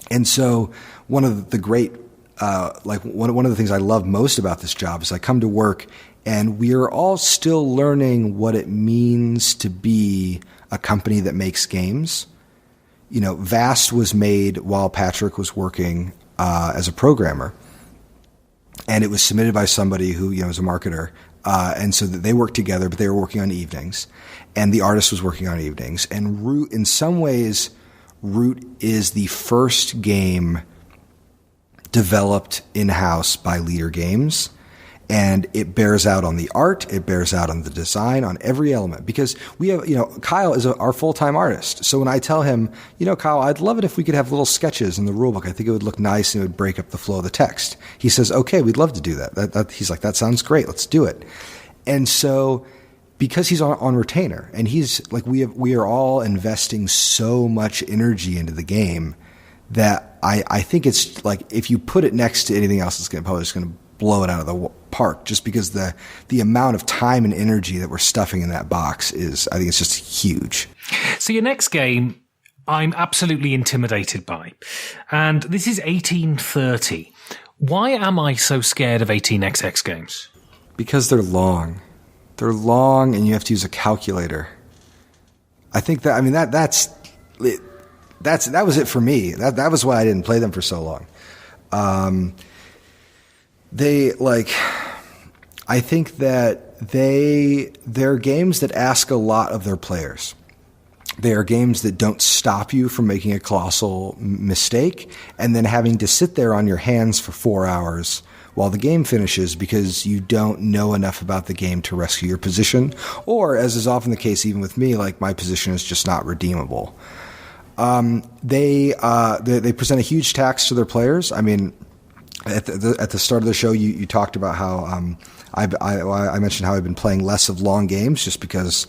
And so one of the great, one of the things I love most about this job is I come to work and we are all still learning what it means to be a company that makes games. Vast was made while Patrick was working as a programmer, and it was submitted by somebody who was a marketer, and so that they worked together, but they were working on evenings, and the artist was working on evenings. And Root, in some ways, Root is the first game developed in-house by Leader Games. And it bears out on the art, it bears out on the design, on every element. Because we have, Kyle is our full-time artist. So when I tell him, Kyle, I'd love it if we could have little sketches in the rulebook. I think it would look nice and it would break up the flow of the text. He says, okay, we'd love to do that. He's like, that sounds great, let's do it. And so because he's on retainer, and he's like, we are all investing so much energy into the game that I think it's like, if you put it next to anything else, it's probably just going to blow it out of the park, just because the amount of time and energy that we're stuffing in that box is, I think it's just huge. So your next game, I'm absolutely intimidated by. And this is 1830. Why am I so scared of 18XX games? Because they're long. They're long and you have to use a calculator. I think that, that was it for me. That was why I didn't play them for so long. I think that they're games that ask a lot of their players. They are games that don't stop you from making a colossal mistake and then having to sit there on your hands for 4 hours while the game finishes because you don't know enough about the game to rescue your position, or, as is often the case even with me, like my position is just not redeemable. They present a huge tax to their players. At the start of the show, you talked about how I mentioned how I've been playing less of long games just because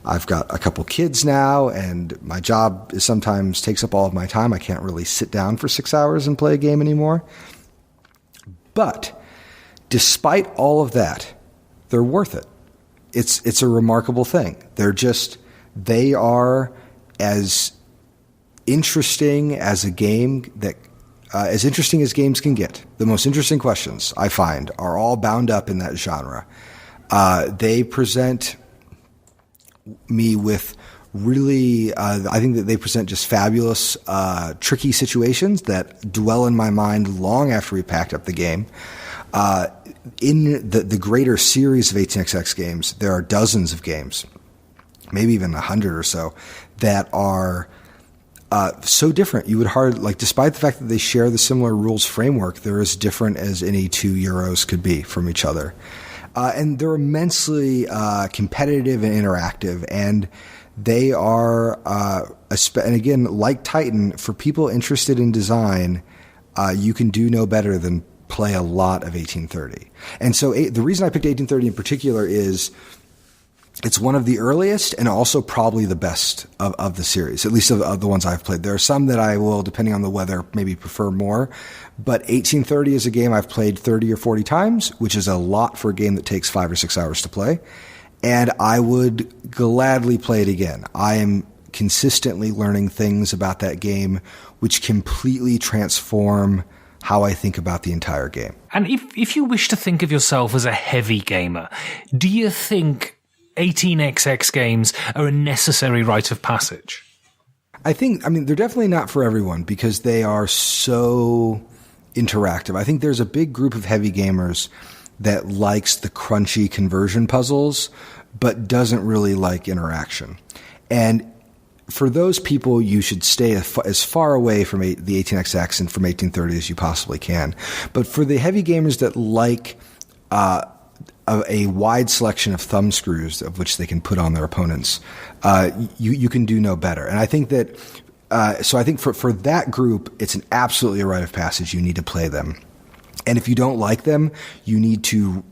I've got a couple kids now, and my job sometimes takes up all of my time. I can't really sit down for 6 hours and play a game anymore. But despite all of that, they're worth it. It's a remarkable thing. They are as interesting as a game that. As interesting as games can get. The most interesting questions, I find, are all bound up in that genre. They present me with really, I think that they present just fabulous, tricky situations that dwell in my mind long after we packed up the game. In the greater series of 18xx games, there are dozens of games, maybe even 100 or so, that are so different. You would despite the fact that they share the similar rules framework, they're as different as any two Euros could be from each other. And they're immensely competitive and interactive, and they are, and again, like Titan, for people interested in design, you can do no better than play a lot of 1830. And so the reason I picked 1830 in particular is it's one of the earliest and also probably the best of the series, at least of the ones I've played. There are some that I will, depending on the weather, maybe prefer more. But 1830 is a game I've played 30 or 40 times, which is a lot for a game that takes 5 or 6 hours to play. And I would gladly play it again. I am consistently learning things about that game which completely transform how I think about the entire game. And if you wish to think of yourself as a heavy gamer, do you think 18xx games are a necessary rite of passage? I mean, they're definitely not for everyone because they are so interactive. I think there's a big group of heavy gamers that likes the crunchy conversion puzzles, but doesn't really like interaction. And for those people, you should stay as far away from the 18xx and from 1830 as you possibly can. But for the heavy gamers that like a wide selection of thumbscrews of which they can put on their opponents, you can do no better. And I think that, so I think for that group, it's absolutely a rite of passage. You need to play them. And if you don't like them, you need to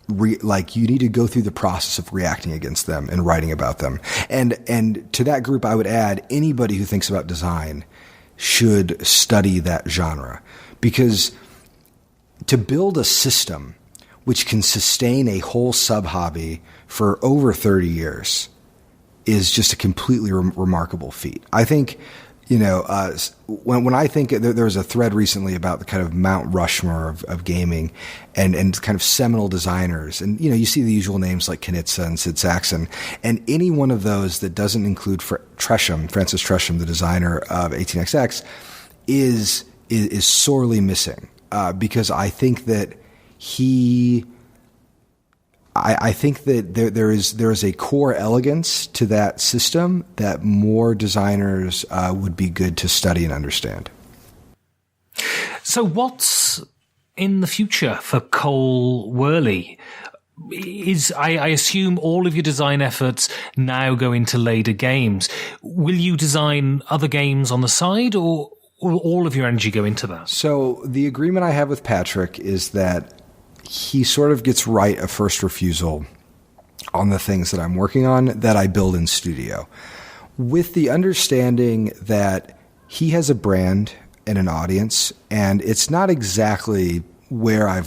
you need to go through the process of reacting against them and writing about them. And to that group, I would add anybody who thinks about design should study that genre, because to build a system which can sustain a whole sub-hobby for over 30 years is just a completely remarkable feat. I think, when I think there was a thread recently about the kind of Mount Rushmore of gaming and kind of seminal designers. And, you see the usual names like Knizia and Sid Sackson. And any one of those that doesn't include Francis Tresham, the designer of 18xx, is sorely missing. Because I think that I think that there is a core elegance to that system that more designers would be good to study and understand. So what's in the future for Cole Wehrle? I assume all of your design efforts now go into later games. Will you design other games on the side, or will all of your energy go into that? So the agreement I have with Patrick is that he sort of gets right of first refusal on the things that I'm working on that I build in studio, with the understanding that he has a brand and an audience, and it's not exactly where I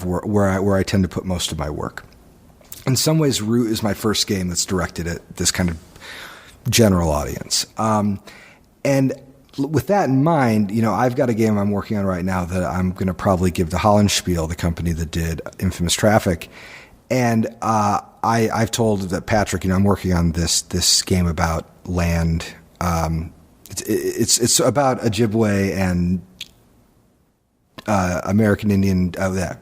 tend to put most of my work. In some ways, Root is my first game that's directed at this kind of general audience. And with that in mind, I've got a game I'm working on right now that I'm going to probably give to Hollandspiel, the company that did Infamous Traffic. And I've told that Patrick, I'm working on this game about land. It's about Ojibwe and American Indian.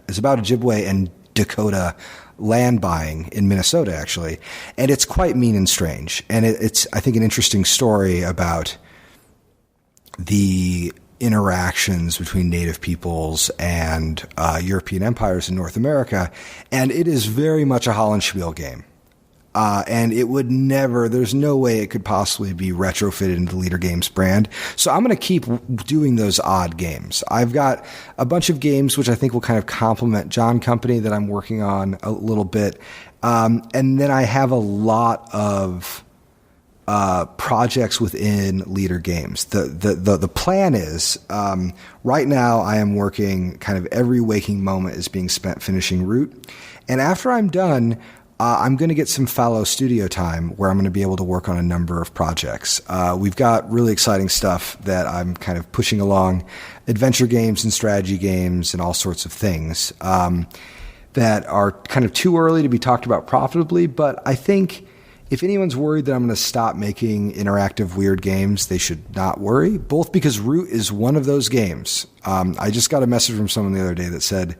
It's about Ojibwe and Dakota land buying in Minnesota, actually. And it's quite mean and strange. And it's, I think, an interesting story about the interactions between native peoples and European empires in North America, and it is very much a Hollandspiel game. And it would never, there's no way it could possibly be retrofitted into the Leader Games brand. So I'm going to keep doing those odd games. I've got a bunch of games which I think will kind of complement John Company that I'm working on a little bit. And then I have a lot of projects within Leader Games. The plan is, right now I am working kind of every waking moment is being spent finishing Root. And after I'm done, I'm going to get some fallow studio time where I'm going to be able to work on a number of projects. We've got really exciting stuff that I'm kind of pushing along, adventure games and strategy games and all sorts of things that are kind of too early to be talked about profitably. But I think if anyone's worried that I'm going to stop making interactive weird games, they should not worry, both because Root is one of those games. I just got a message from someone the other day that said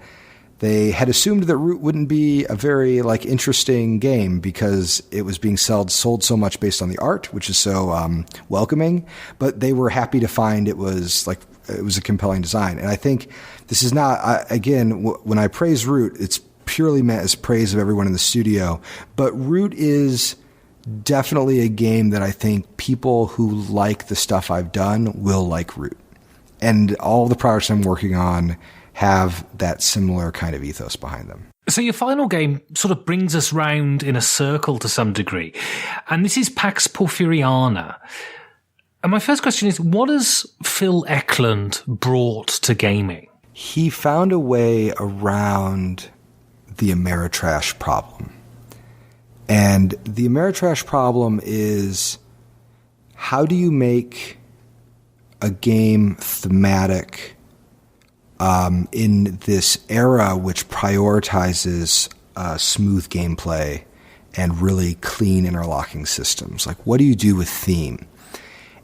they had assumed that Root wouldn't be a very interesting game because it was being sold so much based on the art, which is so welcoming. But they were happy to find it was a compelling design. And I think this is not, again, when I praise Root, it's purely meant as praise of everyone in the studio. But Root is definitely a game that I think people who like the stuff I've done will like Root. And all the projects I'm working on have that similar kind of ethos behind them. So your final game sort of brings us round in a circle to some degree. And this is Pax Porfiriana. And my first question is, what has Phil Eklund brought to gaming? He found a way around the Ameritrash problem. And the Ameritrash problem is, how do you make a game thematic in this era which prioritizes smooth gameplay and really clean interlocking systems? Like, what do you do with theme?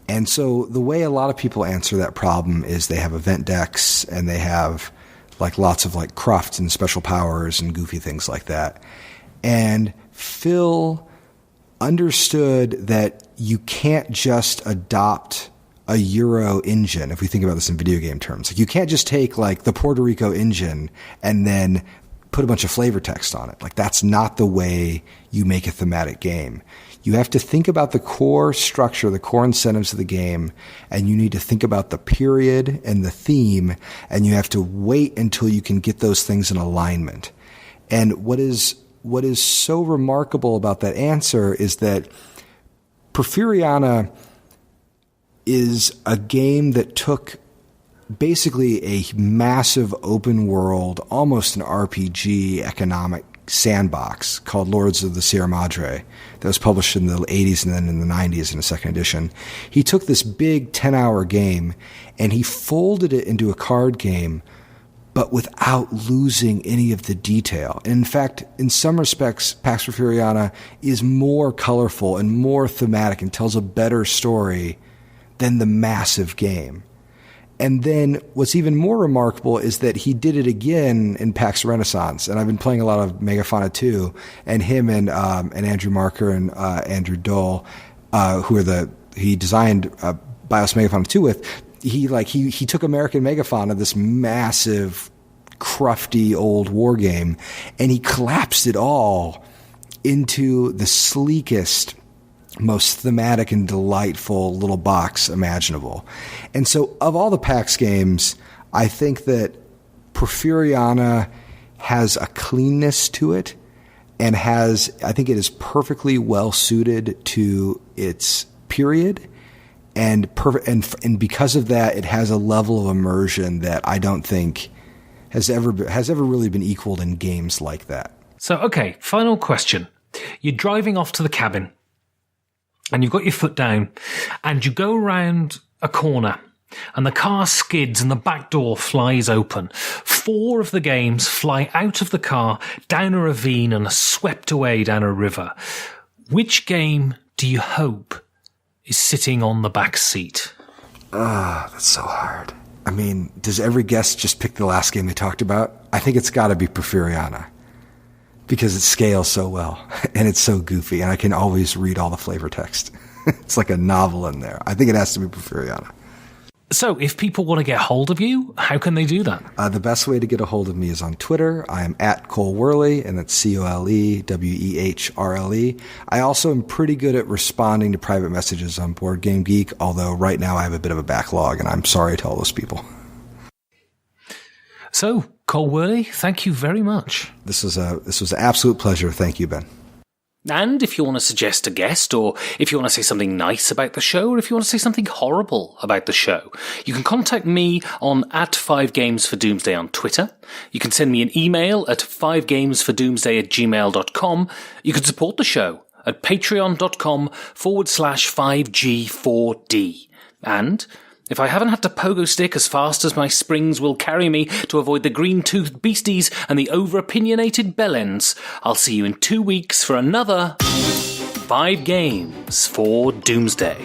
And so the way a lot of people answer that problem is they have event decks and they have lots of crafts and special powers and goofy things like that. And Phil understood that you can't just adopt a Euro engine, if we think about this in video game terms. You can't just take the Puerto Rico engine and then put a bunch of flavor text on it. That's not the way you make a thematic game. You have to think about the core structure, the core incentives of the game, and you need to think about the period and the theme, and you have to wait until you can get those things in alignment. And what is so remarkable about that answer is that Porfiriana is a game that took basically a massive open world, almost an RPG economic sandbox called Lords of the Sierra Madre that was published in the 80s and then in the 90s in a second edition. He took this big 10-hour game and he folded it into a card game, but without losing any of the detail. And in fact, in some respects, Pax Porfiriana is more colorful and more thematic and tells a better story than the massive game. And then what's even more remarkable is that he did it again in PAX Renaissance. And I've been playing a lot of Megafauna 2, and him and Andrew Marker and Andrew Dole, he designed BIOS Megafauna 2 with. He took American Megafauna, this massive, crufty old war game, and he collapsed it all into the sleekest, most thematic and delightful little box imaginable. And so of all the PAX games, I think that Porfiriana has a cleanness to it and I think it is perfectly well suited to its period. And because of that, it has a level of immersion that I don't think has ever really been equaled in games like that. So, okay, final question. You're driving off to the cabin, and you've got your foot down, and you go around a corner, and the car skids and the back door flies open. 4 of the games fly out of the car, down a ravine, and are swept away down a river. Which game do you hope is sitting on the back seat? That's so hard. I mean, does every guest just pick the last game they talked about? I think it's got to be Porfiriana, because it scales so well and it's so goofy, and I can always read all the flavor text. It's like a novel in there. I think it has to be Porfiriana. So, if people want to get hold of you, how can they do that? The best way to get a hold of me is on Twitter. I am at Cole Wehrle, and that's ColeWehrle. I also am pretty good at responding to private messages on Board Game Geek, although right now I have a bit of a backlog, and I'm sorry to all those people. So, Cole Wehrle, thank you very much. This was an absolute pleasure. Thank you, Ben. And if you want to suggest a guest, or if you want to say something nice about the show, or if you want to say something horrible about the show, you can contact me on @5gamesfordoomsday on Twitter. You can send me an email at 5gamesfordoomsday@gmail.com. You can support the show at patreon.com/5G4D. And if I haven't had to pogo stick as fast as my springs will carry me to avoid the green-toothed beasties and the over-opinionated bellends, I'll see you in 2 weeks for another 5 Games for Doomsday.